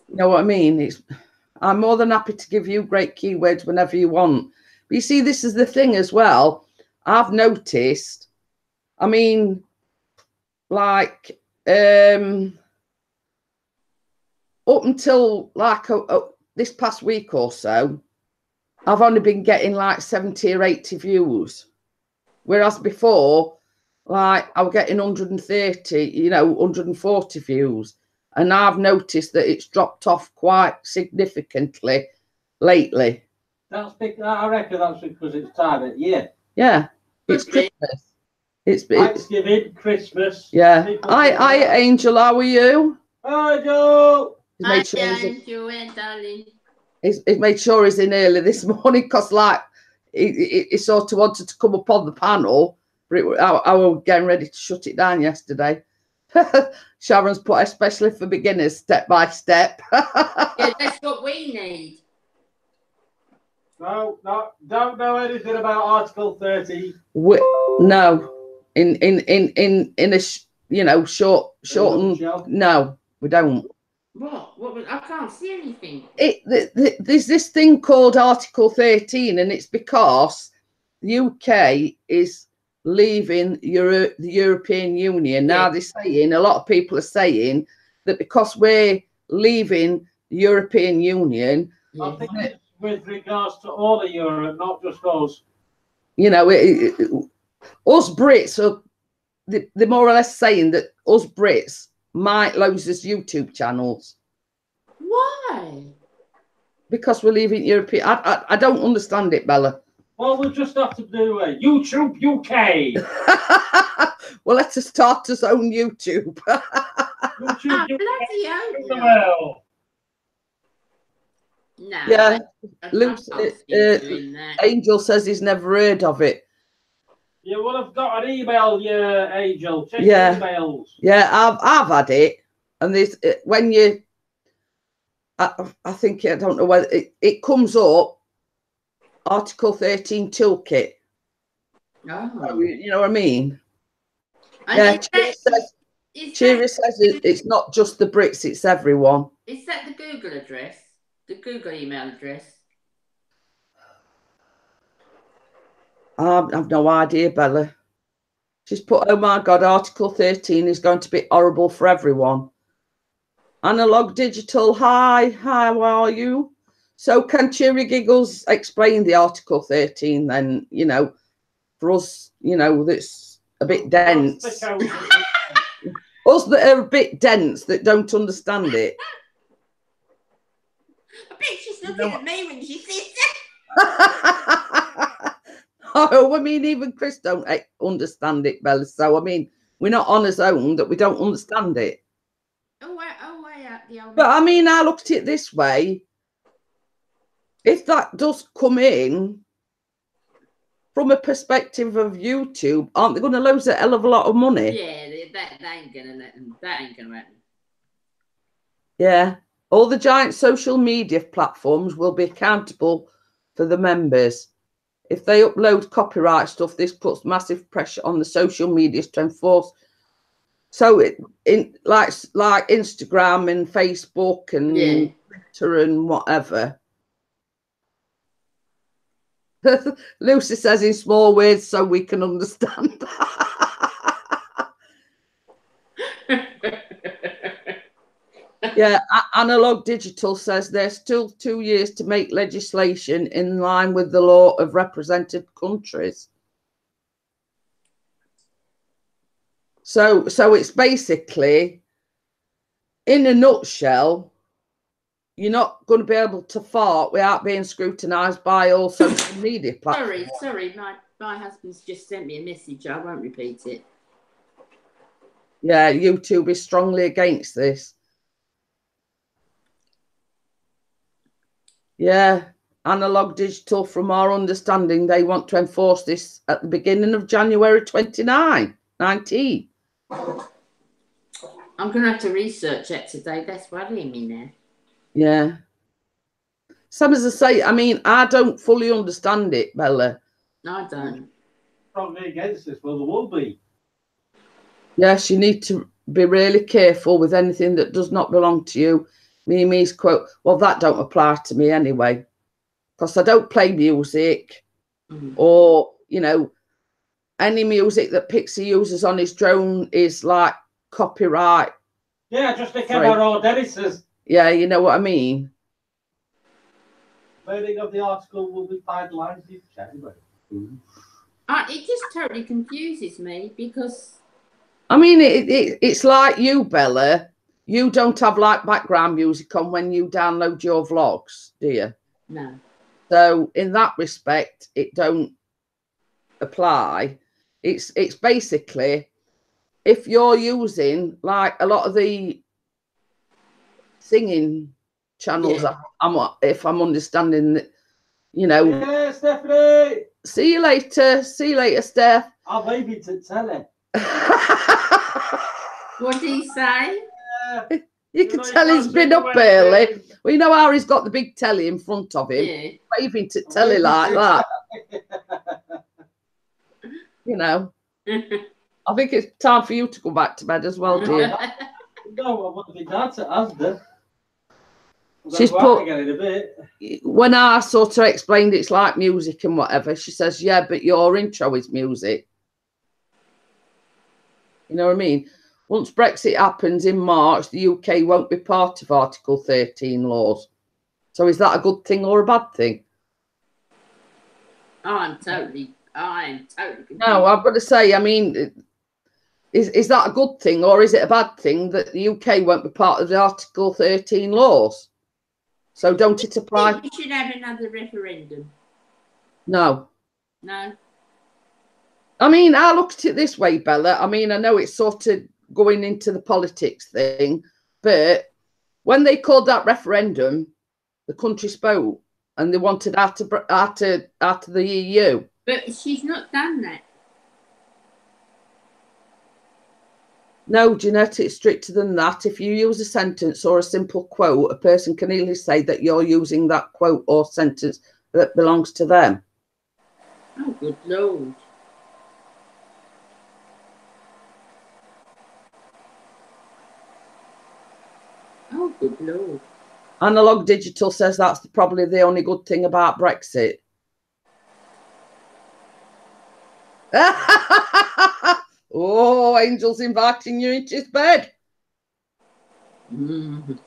You know what I mean? I'm more than happy to give you great keywords whenever you want. But you see, this is the thing as well. I've noticed, I mean, like, up until like this past week or so, I've only been getting like 70 or 80 views. Whereas before, like I was getting 130, you know, 140 views. And I've noticed that it's dropped off quite significantly lately. That's big. I reckon that's because it's time of year. Yeah, it's Could be. Christmas. It's Thanksgiving, Christmas. yeah. people Hi, do hi, that. Angel. How are you? Hi, Joe. He's Hi, made sure he's in, Joanne, darling. he's made sure he's in early this morning because, like, he sort of wanted to come up on the panel, but I was getting ready to shut it down yesterday. Sharon's put especially for beginners, step by step. Yeah, that's what we need. No, don't know anything about Article 30. No, in a you know short and no, we don't. What? I can't see anything. There's this thing called Article 13, and it's because the UK is leaving the European Union. Now they're saying, a lot of people are saying that because we're leaving the European Union, I think it's with regards to all of Europe, not just us. you know, us Brits are they're more or less saying that us Brits might lose us YouTube channels. Why? Because we're leaving European. I don't understand it, Bella. Well, we'll just have to do a YouTube UK. Well, let's start us own YouTube. YouTube UK. Bloody to the hell. world. No. Yeah, I Luke, can't see doing that. Angel says he's never heard of it. You would have got an email, Angel. Check Yeah. your emails. Yeah, I've had it, and there's when you, I think I don't know whether it comes up, Article 13 toolkit. Oh. You know what I mean? And Yeah, is Cheery says it's not just the Brits, it's everyone. Is that the Google address? The Google email address? I've no idea, Bella. She's put, oh my God, Article 13 is going to be horrible for everyone. Analog Digital, hi, how are you? So can Cheery Giggles explain the Article 13 then, you know, for us, you know, that's a bit dense. Us that are a bit dense, that don't understand it. I bet she's looking at me when she says that. Oh, I mean, even Chris don't understand it, Bella. So, I mean, we're not on his own that we don't understand it. Oh, way out the old. But, I mean, I looked at it this way. If that does come in, from a perspective of YouTube, aren't they going to lose a hell of a lot of money? Yeah, that ain't going to happen. That ain't going to happen. Yeah. All the giant social media platforms will be accountable for the members. If they upload copyright stuff, this puts massive pressure on the social medias to enforce. So, like Instagram and Facebook and Twitter and whatever. Lucy says in small words so we can understand. Yeah, Analog Digital says there's still 2 years to make legislation in line with the law of represented countries. So it's basically, in a nutshell, you're not going to be able to fart without being scrutinised by all social media platforms. Sorry, my husband's just sent me a message. I won't repeat it. Yeah, YouTube is strongly against this. Yeah, Analog Digital, from our understanding, they want to enforce this at the beginning of January 2019. I'm going to have to research it today. That's worrying me now. Yeah. Some as I say, I mean, I don't fully understand it, Bella. No, I don't. Strongly against this, well, there will be. Yes, you need to be really careful with anything that does not belong to you. Mimi's quote, well, that don't apply to me anyway, because I don't play music or, you know, any music that Pixie uses on his drone is like copyright. Yeah, just like our old editors. Yeah, you know what I mean? Wording of the article will be finalised in January. It just totally confuses me because I mean, it's like you, Bella. You don't have like background music on when you download your vlogs, do you? no. So in that respect, it don't apply. It's basically if you're using like a lot of the singing channels, Yeah. if I'm understanding that, you know. Yeah, Stephanie. See you later. See you later, Steph. I'll maybe to tell him. What did he say? You can tell he's been up early. We know how he's got the big telly in front of him, Yeah. waving to telly like that. You know, I think it's time for you to go back to bed as well, dear. No, I want to be dancing at Asda. She's put, again in a bit. when I sort of explained it's like music and whatever, she says, yeah, but your intro is music. You know what I mean? Once Brexit happens in March, the UK won't be part of Article 13 laws. So is that a good thing or a bad thing? I'm totally confused. No, I've got to say, I mean, is that a good thing or is it a bad thing that the UK won't be part of the Article 13 laws? So don't it apply? We should have another referendum. No. No. I mean, I look at it this way, Bella. I mean, I know it's sort of going into the politics thing, but when they called that referendum, the country spoke and they wanted out of the EU. But she's not done that. No, Jeanette, it's stricter than that. If you use a sentence or a simple quote, a person can easily say that you're using that quote or sentence that belongs to them. Oh, good Lord. Oh, good Lord. Analog Digital says that's probably the only good thing about Brexit. Oh, Angel's inviting you into his bed. Mm.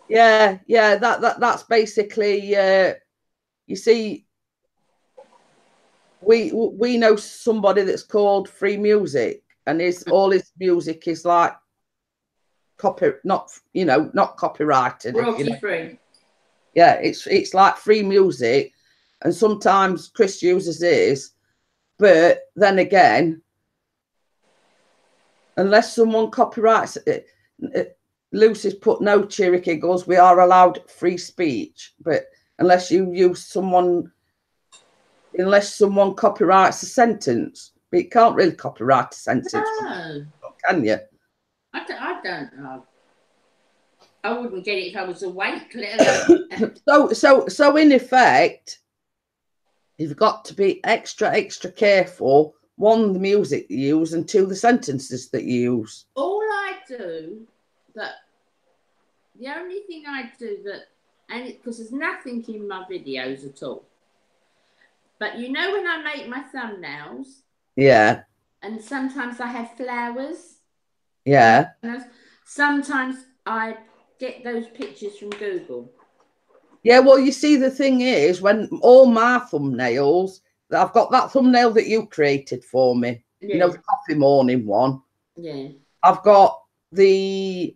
Yeah, that's basically you see, we know somebody that's called Free Music, and all his music is like not copyrighted. Royalty free. Yeah, it's like free music, and sometimes Chris uses his. But then again, unless someone copyrights it, Lucy's put no Cherokee goes, we are allowed free speech. But unless someone copyrights a sentence, but you can't really copyright a sentence, No. can you? I don't know. I wouldn't get it if I was awake, let alone. So in effect, you've got to be extra careful. One, the music you use, and two, the sentences that you use. All I do the only thing I do because there's nothing in my videos at all. But you know when I make my thumbnails? Yeah. And sometimes I have flowers. Yeah. Sometimes I get those pictures from Google. Yeah, well, you see, the thing is, when all my thumbnails, I've got that thumbnail that you created for me, Yeah. you know, the coffee morning one. Yeah. I've got the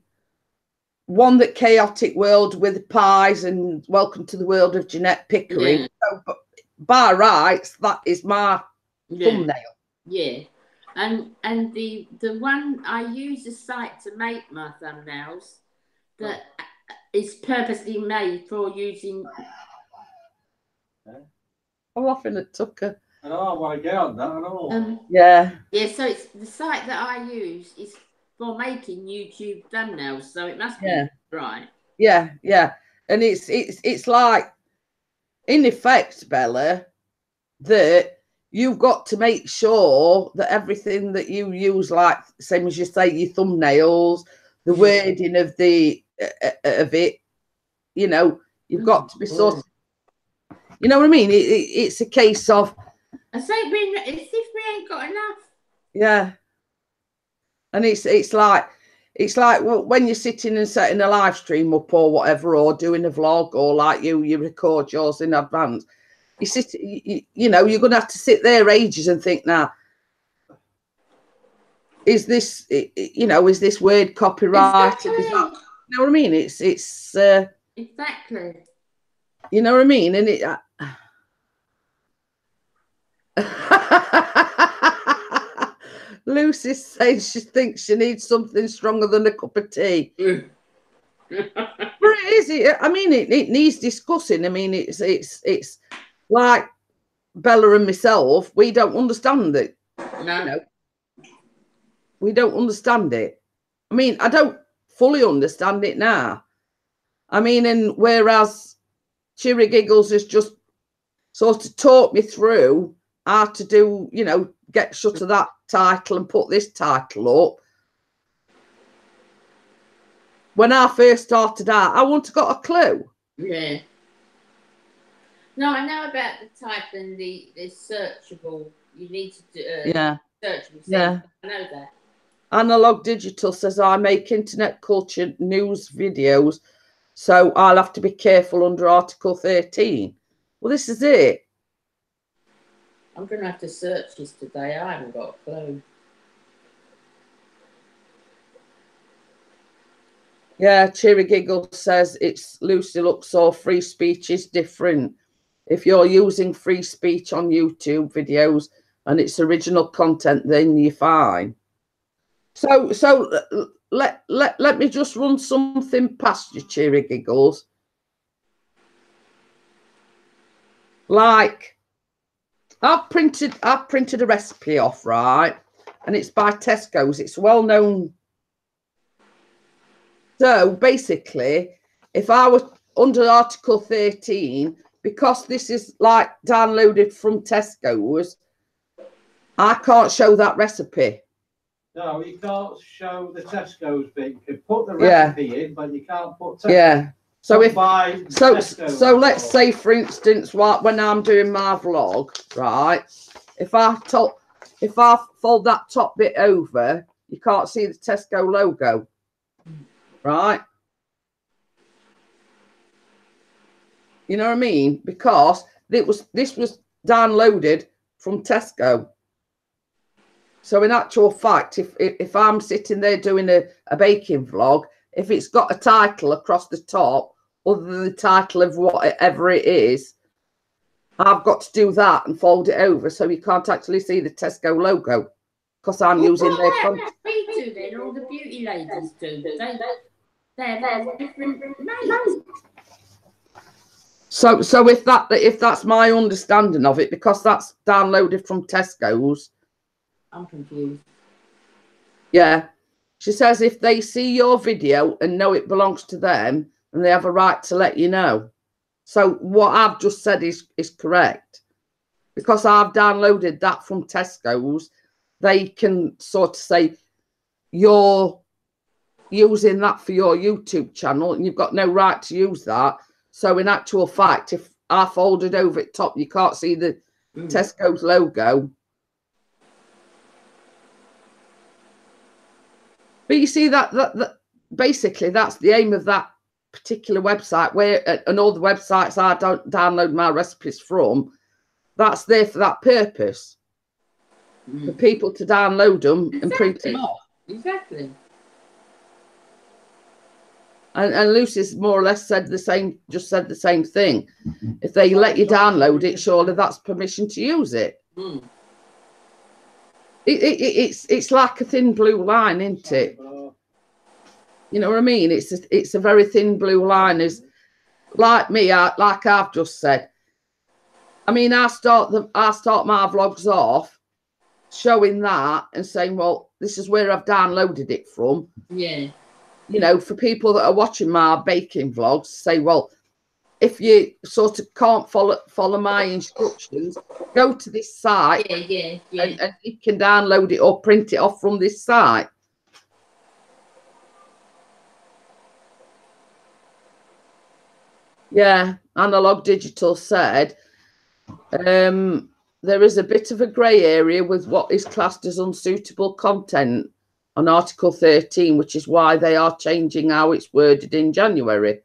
one that Chaotic World with pies and Welcome to the World of Jeanette Pickering. Yeah. So, by rights, that is my thumbnail. Yeah. And the one I use the site to make my thumbnails that is purposely made for using. I'm laughing at Tucker. I know, I want to get on that, I know. Yeah. Yeah, so it's the site that I use is for making YouTube thumbnails, so it must be right. Yeah. And it's like, in effect, Bella, that you've got to make sure that everything that you use, like same as you say, your thumbnails, the wording of it, you know, you've got to be sort of, you know what I mean? It's a case of. I say it's if we ain't got enough. Yeah. And it's like when you're sitting and setting a live stream up or whatever, or doing a vlog, or like you record yours in advance. you know, you're going to have to sit there ages and think, now, is this, you know, is this word copyrighted? Exactly. Is that, you know what I mean? It's exactly. You know what I mean? And it. Lucy says she thinks she needs something stronger than a cup of tea. But it is. I mean, it needs discussing. I mean, it's like Bella and myself. We don't understand it. No. You know, we don't understand it. I mean, I don't fully understand it now. I mean, and whereas Cheery Giggles has just sort of taught me through how to do, you know, get shut of that title and put this title up. When I first started out, I wouldn't have got a clue. Yeah. No, I know about the type and the searchable. You need to do searchable. Yeah. I know that. Analog Digital says I make internet culture news videos, so I'll have to be careful under Article 13. Well, this is it. I'm going to have to search this today. I haven't got a clue. Yeah, Cheery Giggle says it's Lucy Luxor, free speech is different. If you're using free speech on YouTube videos and it's original content, then you're fine. So let me just run something past you, Cheery Giggles. Like, I've printed a recipe off, right? And it's by Tesco's. It's well known. So basically, if I was under Article 13, because this is like downloaded from Tesco's, I can't show that recipe. No, you can't show the Tesco's bit. You can put the recipe in, but you can't put Tesco's. Yeah. So if Tesco's so let's say, for instance, when I'm doing my vlog, right? If I fold that top bit over, you can't see the Tesco logo, right? You know what I mean? Because this was downloaded from Tesco. So in actual fact, if I'm sitting there doing a baking vlog, if it's got a title across the top, other than the title of whatever it is, I've got to do that and fold it over so you can't actually see the Tesco logo because I'm using their content. We do then, all the beauty ladies do. They're different names. So if that's my understanding of it, because that's downloaded from Tesco's. I'm confused. Yeah. She says if they see your video and know it belongs to them, and they have a right to let you know. So what I've just said is correct. Because I've downloaded that from Tesco's, they can sort of say, you're using that for your YouTube channel and you've got no right to use that. So in actual fact, if I folded over at top, you can't see the Tesco's logo. But you see that basically that's the aim of that particular website, where and all the websites I don't download my recipes from, that's there for that purpose, for people to download them and print them off. Exactly. And Lucy's more or less said the same thing. If they let you download it, surely that's permission to use it. It's like a thin blue line, isn't it? You know what I mean? It's a very thin blue line. Is like me, like I've just said. I mean, I start my vlogs off showing that and saying, well, this is where I've downloaded it from. Yeah. You know, for people that are watching my baking vlogs, say, well, if you sort of can't follow my instructions, go to this site Yeah. and you can download it or print it off from this site. Yeah, Analog Digital said there is a bit of a grey area with what is classed as unsuitable content on Article 13, which is why they are changing how it's worded in January.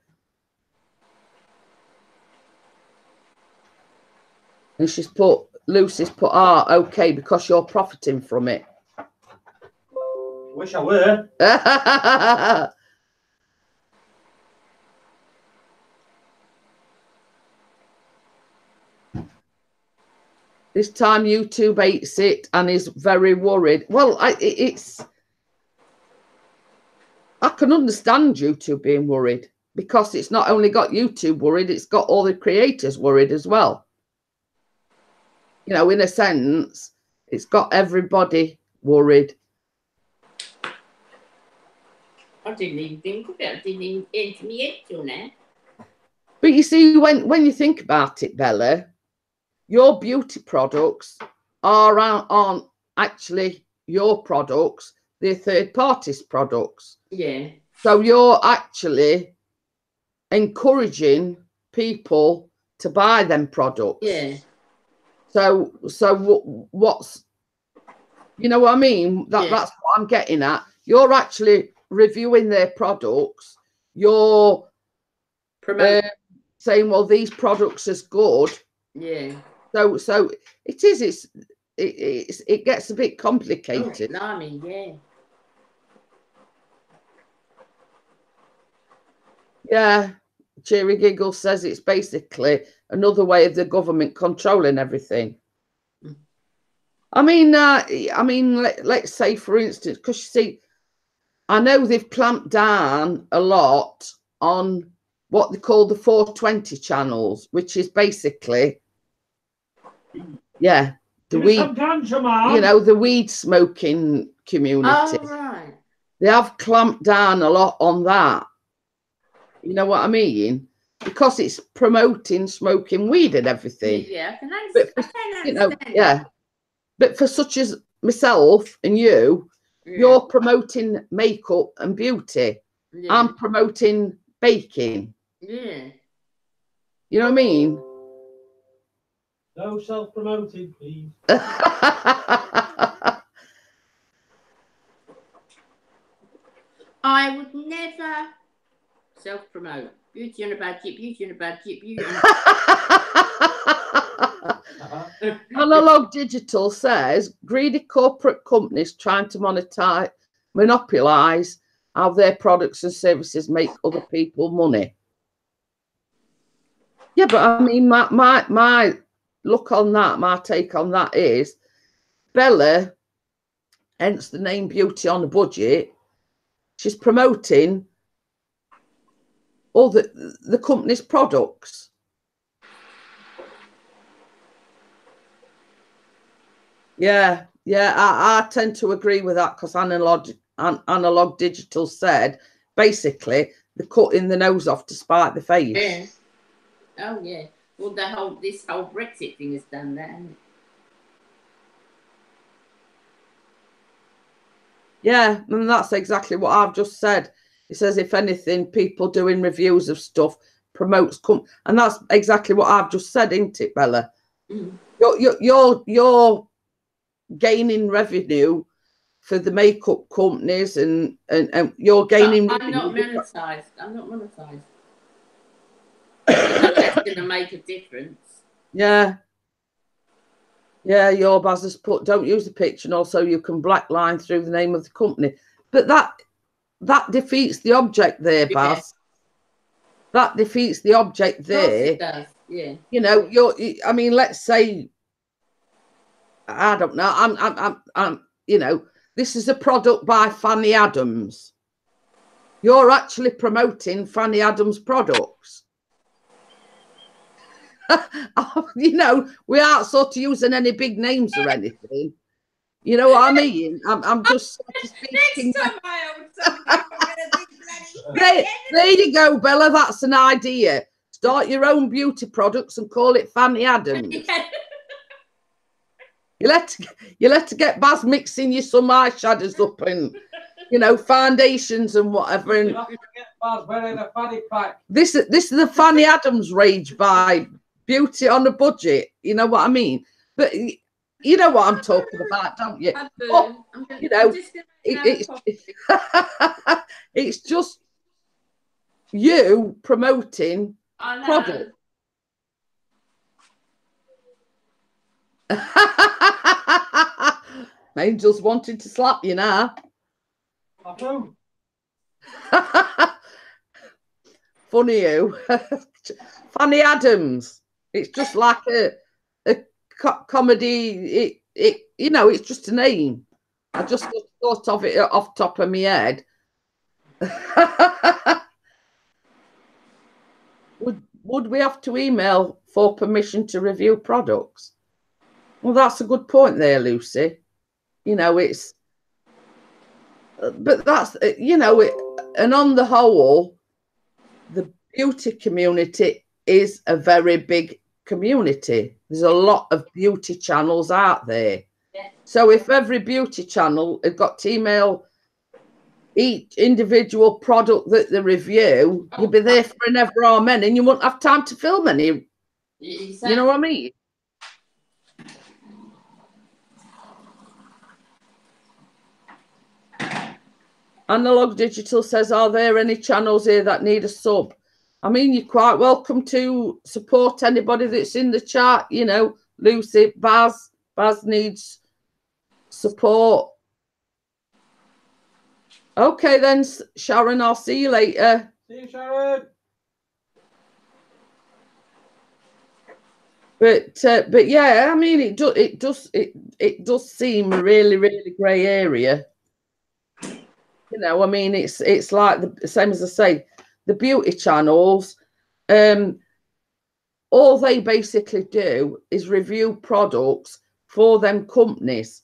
And Lucy's put, okay, because you're profiting from it. Wish I were. This time YouTube hates it and is very worried. Well, I can understand YouTube being worried, because it's not only got YouTube worried, it's got all the creators worried as well. You know, in a sense, it's got everybody worried. I didn't even think of it. I didn't even enter me head till now. But you see, when you think about it, Bella, your beauty products aren't actually your products. They're third parties' products. Yeah. So you're actually encouraging people to buy them products. Yeah. So what's, you know what I mean? That's what I'm getting at. You're actually reviewing their products. You're saying, well, these products is good. Yeah. So it gets a bit complicated. Oh, blimey, yeah. Yeah. Cheery Giggle says it's basically another way of the government controlling everything. I mean, let's say, for instance, because you see, I know they've clamped down a lot on what they call the 420 channels, which is basically, the weed, ganja, you know, the weed smoking community. Oh, right. They have clamped down a lot on that. You know what I mean? Because it's promoting smoking weed and everything. Yeah, I can You know, understand. yeah. But for such as myself and you, you're promoting makeup and beauty. Yeah. I'm promoting baking. Yeah. You know what I mean? No self-promoting, please. I would never self-promote. Beauty on a budget, beauty on a budget, beauty on Analog Digital says greedy corporate companies trying to monopolize how their products and services make other people money. Yeah, but I mean, my look on that, my take on that is Bella, hence the name Beauty on a Budget, she's promoting all the company's products. Yeah, I tend to agree with that, because Analog Digital said basically they're cutting the nose off to spite the face. Yeah. Oh yeah. Well, this whole Brexit thing has done that, hasn't it? Yeah, and that's exactly what I've just said. It says, if anything, people doing reviews of stuff promotes and that's exactly what I've just said, isn't it, Bella? Mm. You're gaining revenue for the makeup companies, and you're gaining. I'm not monetized. I'm not monetized. That's going to make a difference. Yeah. Yeah, your Baz has put, don't use the picture, and also you can black line through the name of the company. But that defeats the object there, Baz. That defeats the object there. Of course it does. Yeah. You know, I mean, let's say, I don't know, I'm you know, this is a product by Fanny Adams. You're actually promoting Fanny Adams products. You know, we aren't sort of using any big names or anything. You know what I mean? I'm just sort of speaking. There you go, Bella. That's an idea. Start your own beauty products and call it Fanny Adams. You let to get Baz mixing you some eyeshadows up and, you know, foundations and whatever. And Baz wearing a fanny pack. This is the Fanny Adams rage by Beauty on a Budget. You know what I mean? But you know what I'm talking about, don't you? Oh, you know, it's just you promoting product. Angel's wanting to slap you now. I Funny you. Fanny Adams. It's just like a comedy. You know, it's just a name. I just thought of it off top of my head. Would we have to email for permission to review products? Well, that's a good point there, Lucy. You know, but that's, you know, and on the whole, the beauty community is a very big community. There's a lot of beauty channels out there. Yeah. So if every beauty channel had got to email each individual product that they review, you'd be there for an ever amen, and you wouldn't have time to film any. Exactly. You know what I mean? Analog Digital says, are there any channels here that need a sub? I mean, you're quite welcome to support anybody that's in the chat. You know, Lucy, Baz needs support. Okay then, Sharon, I'll see you later. See you, Sharon. But yeah, I mean, it does seem a really, really grey area. You know, I mean, it's like the same as I say, the beauty channels. All they basically do is review products for them companies,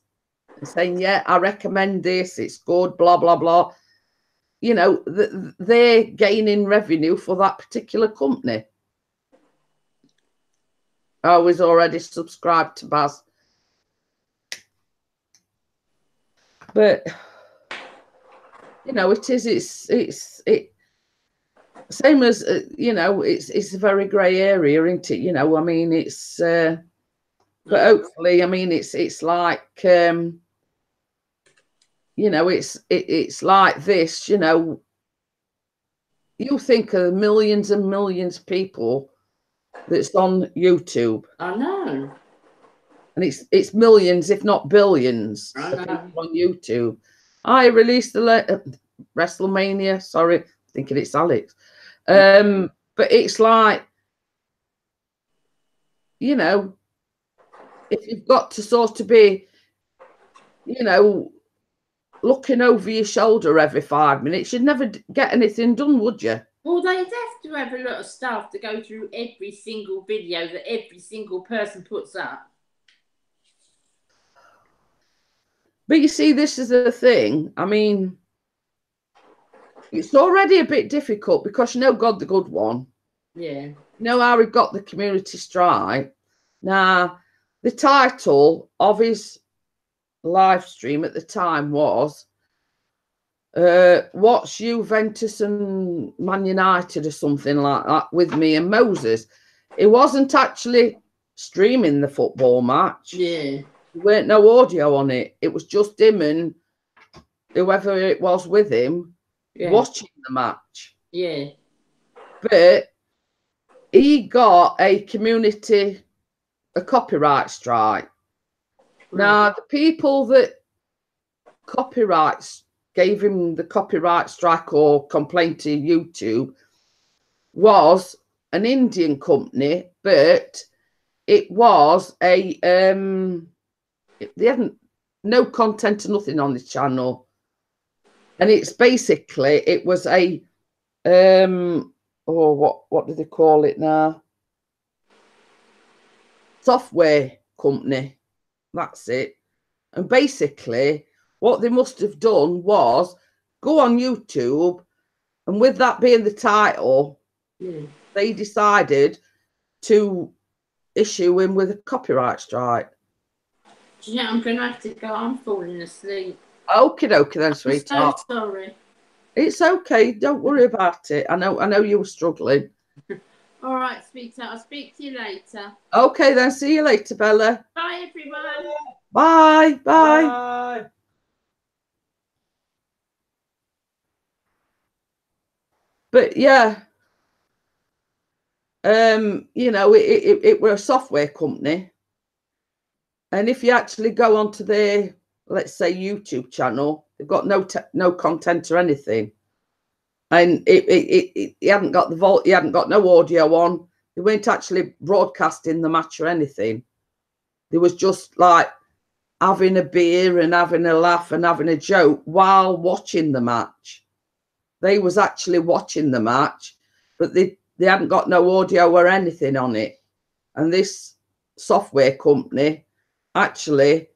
and saying, yeah, I recommend this, it's good, blah blah blah. You know, they're gaining revenue for that particular company. I was already subscribed to Baz, but you know, it's same as you know, it's a very grey area, isn't it? You know, I mean, it's but hopefully, I mean, it's like you know, it's like this. You know, you think of millions and millions of people that's on YouTube. I know. And it's millions, if not billions, I of know. people on YouTube. I released the WrestleMania. Sorry, thinking it's Alex. But it's like, you know, if you've got to sort of be, you know, looking over your shoulder every 5 minutes, you'd never get anything done, would you? Well, they'd have to have a lot of staff to go through every single video that every single person puts up. But you see, this is the thing. I mean, it's already a bit difficult because you know God the Good One. Yeah. You know how he got the community strike. Now, the title of his live stream at the time was Watch Juventus and Man United or something like that with me and Moses. It wasn't actually streaming the football match. Yeah. There weren't no audio on it. It was just him and whoever it was with him watching the match. Yeah. But he got a copyright strike. Now, the people that copyrights gave him the copyright strike or complaint to YouTube was an Indian company, but it was a they hadn't no content or nothing on the channel, and it's basically it was a what do they call it now? Software company. That's it. And basically what they must have done was go on YouTube, and with that being the title, they decided to issue him with a copyright strike. Do you know, I'm going to have to go. I'm falling asleep. Okie dokie then, sweetheart. I'm so sorry. It's okay. Don't worry about it. I know you were struggling. All right, sweetheart. I'll speak to you later. Okay then. See you later, Bella. Bye, everyone. Bye. Bye. Bye. But yeah, you know, it were a software company, And if you actually go onto their, let's say, YouTube channel, they've got no content or anything. And he hadn't got the vault, he hadn't got no audio on. They weren't actually broadcasting the match or anything. They was just like having a beer and having a laugh and having a joke while watching the match. They was actually watching the match, but they hadn't got no audio or anything on it. And this software company actually,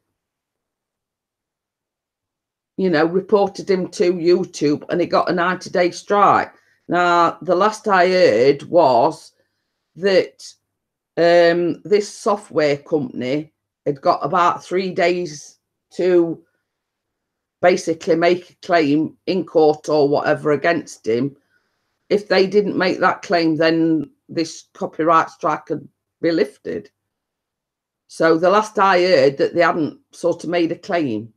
you know, reported him to YouTube, and he got a 90-day strike. Now, the last I heard was that this software company had got about 3 days to basically make a claim in court or whatever against him. If they didn't make that claim, then this copyright strike could be lifted. So the last I heard that they hadn't sort of made a claim.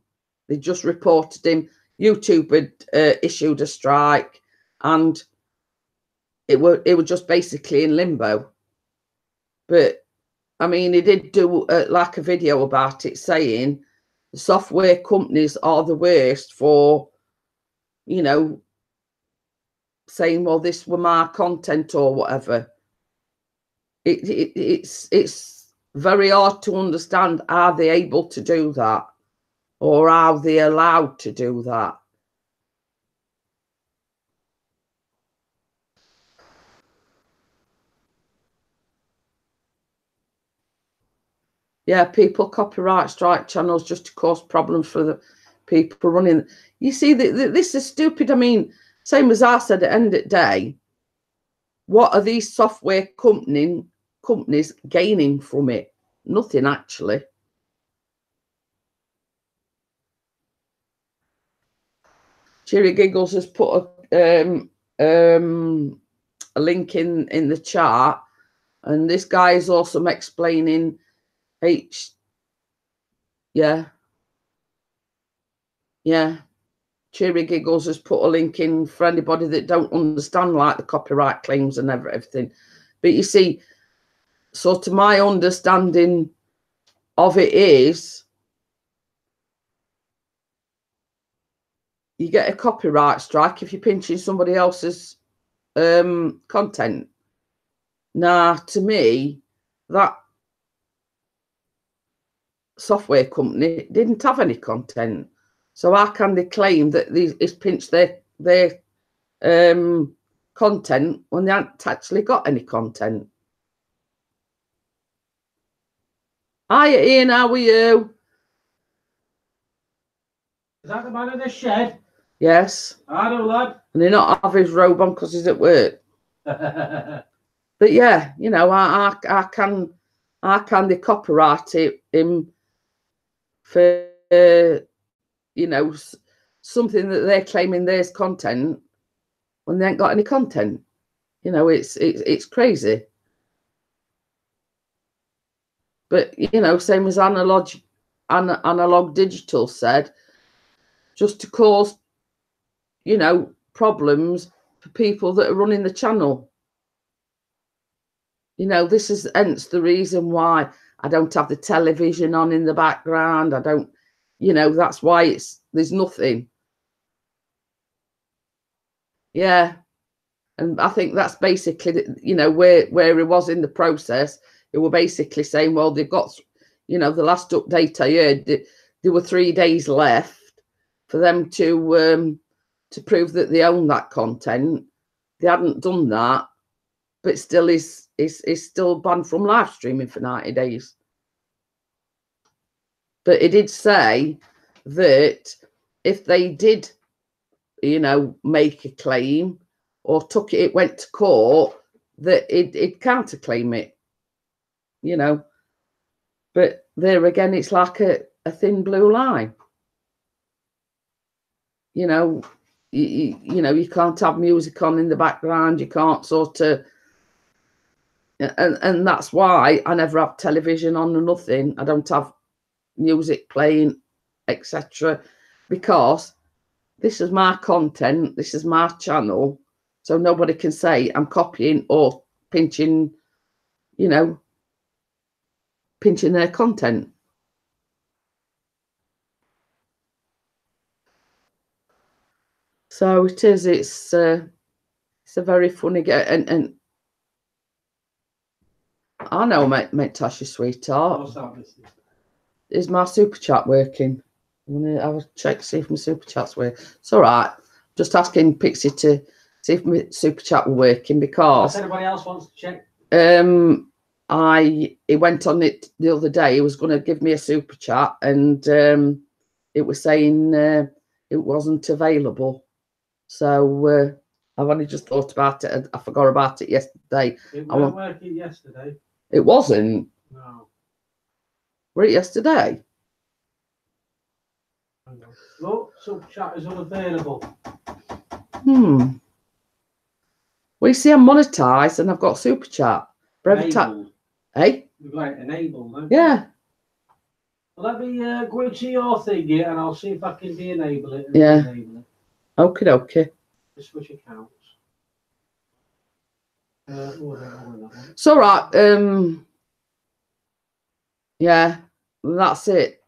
They just reported him. YouTube had issued a strike, and it was just basically in limbo. But I mean, he did do like a video about it, saying the software companies are the worst for, you know, saying, well, this were my content or whatever. It's very hard to understand, are they able to do that, or are they allowed to do that? Yeah, people copyright strike channels just to cause problems for the people running. You see, this is stupid. I mean, same as I said, at the end of the day, what are these software companies gaining from it? Nothing, actually. Cheery Giggles has put a link in the chat, and this guy is also explaining yeah. Cheery Giggles has put a link in for anybody that don't understand like the copyright claims and everything. But you see, sort of my understanding of it is, you get a copyright strike if you're pinching somebody else's content. Now, to me, that software company didn't have any content, so how can they claim that it's pinched their content when they haven't actually got any content? Hi Ian, how are you? Is that the man in the shed? Yes. I know, lad. And they not have his robe on because he's at work. But yeah, you know, I can they copyright him for you know, something that they're claiming there's content when they ain't got any content? You know, it's crazy. But you know, same as analog digital said, just to cause, you know, problems for people that are running the channel. You know, this is hence the reason why I don't have the television on in the background. I don't, you know, that's why there's nothing. Yeah. And I think that's basically, you know, where it was in the process. It were basically saying, well, they've got, you know, the last update I heard, there were 3 days left for them to prove that they own that content. They hadn't done that, but still is still banned from live streaming for 90 days. But it did say that if they did, you know, make a claim or took it went to court, that it counterclaim it, you know. But there again, it's like a thin blue line. You know, you know, you can't have music on in the background. You can't sort of, and that's why I never have television on or nothing. I don't have music playing, etc. Because this is my content. This is my channel. So nobody can say I'm copying or pinching, you know, pinching their content. So it is. It's a very funny game, and I know, mate, Tasha, sweetheart. What's that, Missy? Is my super chat working? I'm gonna have a check, see if my super chat's working. It's all right. Just asking Pixie to see if my super chat were working, because If anybody else wants to check, he went on it the other day. He was going to give me a super chat, and it was saying it wasn't available. So I've only just thought about it. I forgot about it yesterday. it wasn't working yesterday. It wasn't. No. Were it yesterday? Look, super chat is unavailable. Well, you see, I'm monetized and I've got super chat. For every time, Enabled. hey? You've got it enabled, don't you? Yeah. Well, let me go into your thing here and I'll see if I can de-enable it. And Yeah. re-enable it. Okie dokie. Just switch accounts. I don't know that one. It's all right. Yeah, that's it.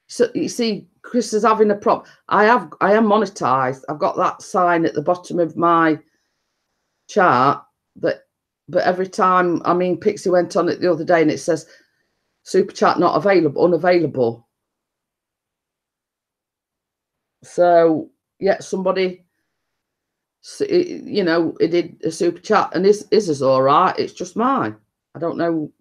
So you see, Chris is having a problem. I am monetized. I've got that sign at the bottom of my chart but every time, I mean, Pixie went on it the other day and it says super chat not available, unavailable. So yeah, somebody, you know, it did a super chat, and is all right. It's just mine. I don't know.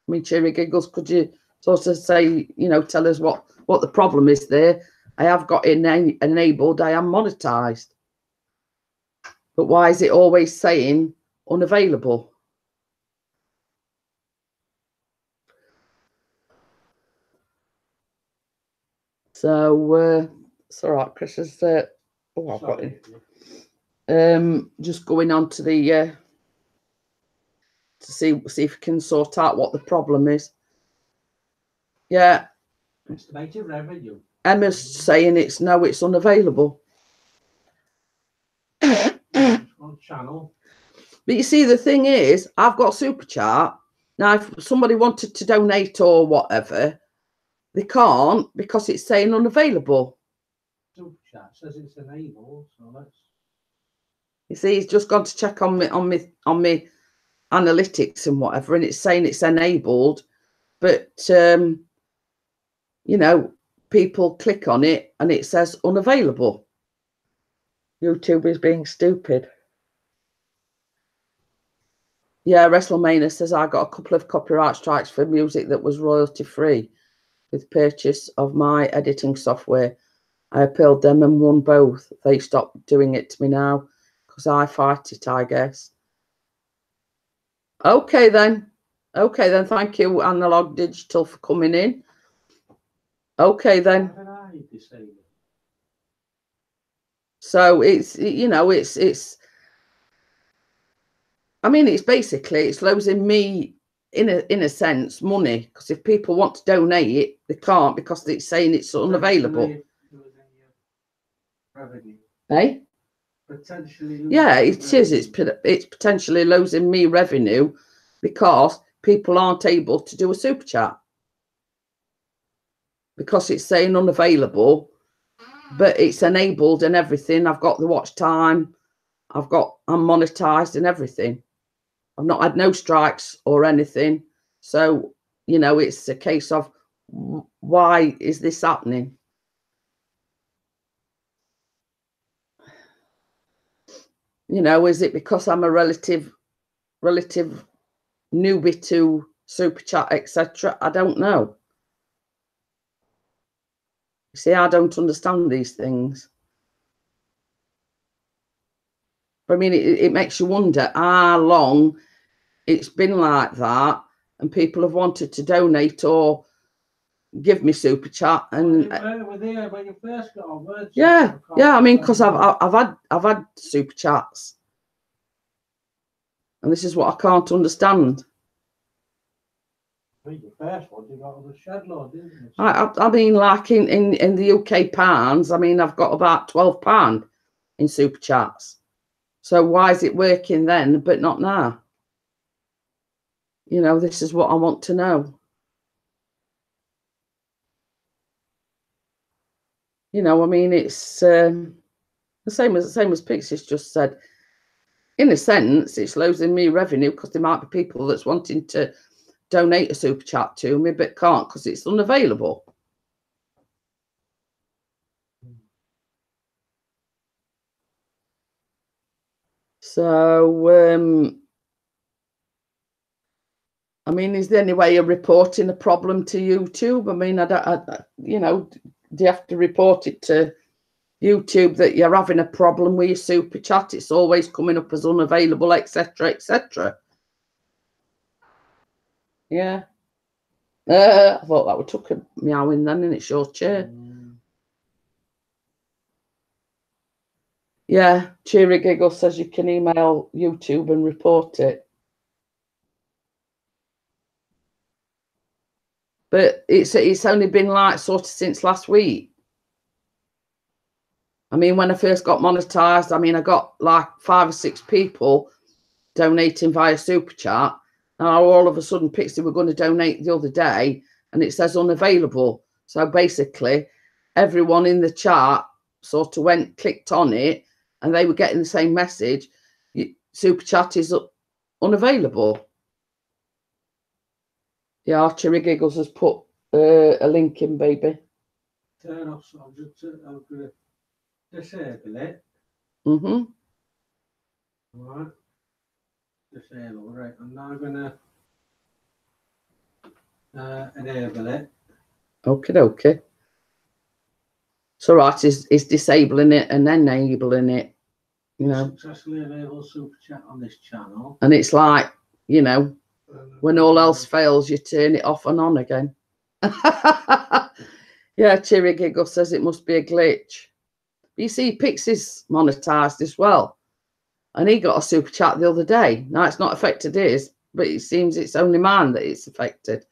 I mean, Cheery Giggles, could you sort of say, you know, tell us what the problem is there? I have got it enabled. I am monetized. But why is it always saying unavailable? So it's all right. Chris is oh, I've got it. Just going on to the to see if we can sort out what the problem is. Yeah. Estimated revenue. Emma's saying it's unavailable. On channel. But you see, the thing is, I've got super chat. Now, if somebody wanted to donate or whatever, they can't because it's saying unavailable. Super chat says it's enabled, so let's. You see, he's just gone to check on me analytics and whatever, and it's saying it's enabled. But you know, people click on it and it says unavailable. YouTube is being stupid. Yeah, WrestleMania says I got a couple of copyright strikes for music that was royalty free with purchase of my editing software. I appealed them and won both. They stopped doing it to me now because I fight it, I guess. Okay then. Okay then. Thank you, Analog Digital, for coming in. Okay then. So it's, you know, it's I mean, it's basically, it's losing me in a sense money, because if people want to donate it, they can't because it's saying it's unavailable. Hey? Potentially. Yeah, it is. It's potentially losing me revenue because people aren't able to do a super chat because it's saying unavailable, but it's enabled and everything. I've got the watch time. I'm monetized and everything. I've not had no strikes or anything. So, you know, it's a case of why is this happening? You know, is it because I'm a relative newbie to super chat, etc.? I don't know. See, I don't understand these things. But I mean, it makes you wonder how long it's been like that, and people have wanted to donate or give me super chat, and Were there when you first got on, weren't you? yeah. I mean, because I've had super chats, and this is what I can't understand. I think the first one you got on the shed load, didn't you? I mean, like in the UK pounds, I mean, I've got about £12 in super chats. So why is it working then, but not now? You know, this is what I want to know. You know, I mean, it's The same as Pixie's just said. In a sense, it's losing me revenue because there might be people that's wanting to donate a super chat to me but can't because it's unavailable. So, I mean, is there any way of reporting a problem to YouTube? I mean, you know, do you have to report it to YouTube that you're having a problem with your super chat? It's always coming up as unavailable, etc., etc. Yeah. I thought that would took a meowing then, and it's your chair. Yeah, Cheery Giggle says you can email YouTube and report it. But it's only been like sort of since last week. I mean, when I first got monetized, I mean, I got like 5 or 6 people donating via super chat. And all of a sudden, Pixie were going to donate the other day, and it says unavailable. So basically, everyone in the chat sort of clicked on it, and they were getting the same message. Super chat is unavailable. Yeah, Cherry Giggles has put a link in, baby. Turn off, so I'm going to disable it. Mm-hmm. Right. Disable, right. I'm now going to enable it. Okay, okay. So right, is disabling it and enabling it, you know. Successfully enable super chat on this channel. And it's like, you know, when all else fails, you turn it off and on again. Yeah, Cheery Giggle says it must be a glitch. But you see, Pixie's monetized as well. And he got a super chat the other day. Now, it's not affected his, but it seems it's only mine that it's affected.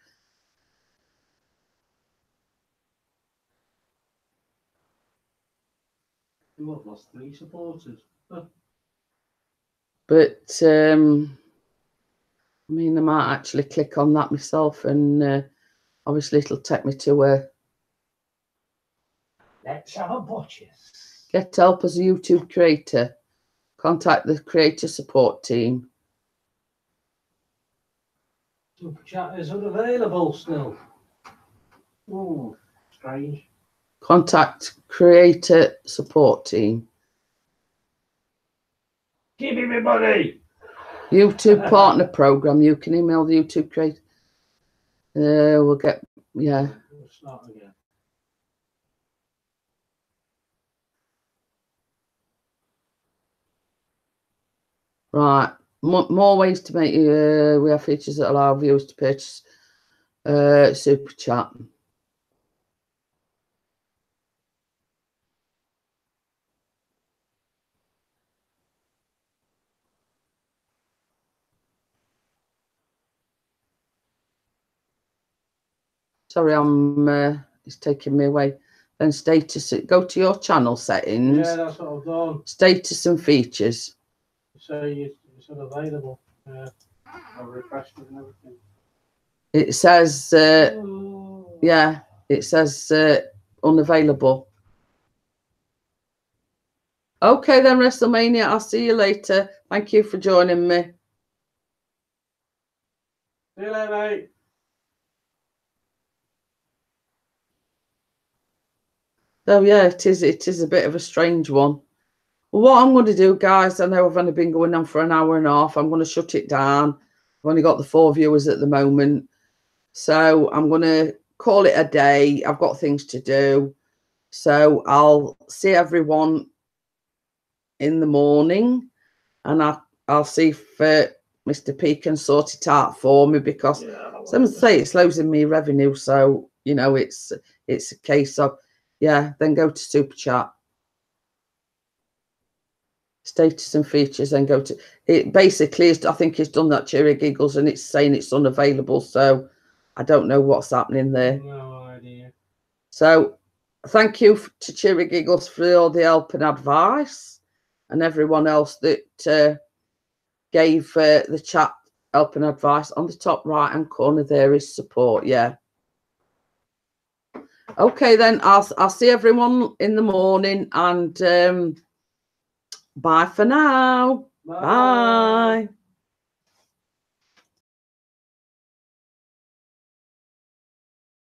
You have lost 3 supporters. Huh. But, I mean, I might actually click on that myself, and obviously it'll take me to Let's have a butchers. Get help as a YouTube creator. Contact the creator support team. Super chat is unavailable still. Oh, strange. Contact creator support team. Give me my money. YouTube partner program. You can email the YouTube creator. We'll get, yeah. We'll start again. Right. More ways to make we have features that allow viewers to purchase super chat. Sorry, it's taking me away. Then status, go to your channel settings. Yeah, that's what I've done. Status and features. So it's unavailable. I've refreshed it and everything. It says, yeah, it says unavailable. Okay then, WrestleMania, I'll see you later. Thank you for joining me. See you later, mate. So yeah, it is a bit of a strange one. Well, what I'm going to do, guys, I know I've only been going on for an hour and a half. I'm going to shut it down. I've only got the 4 viewers at the moment. So I'm going to call it a day. I've got things to do. So I'll see everyone in the morning, and I'll see if Mr. P can sort it out for me, because some say it's losing me revenue. So, you know, it's a case of, yeah, then go to Super Chat. Status and features, then go to it. Basically, I think it's done that Cheery Giggles, and it's saying it's unavailable. So I don't know what's happening there. No idea. So thank you to Cheery Giggles for all the help and advice, and everyone else that gave the chat help and advice. On the top right hand corner there is support. Yeah. Okay then, I'll see everyone in the morning, and Bye for now. Bye.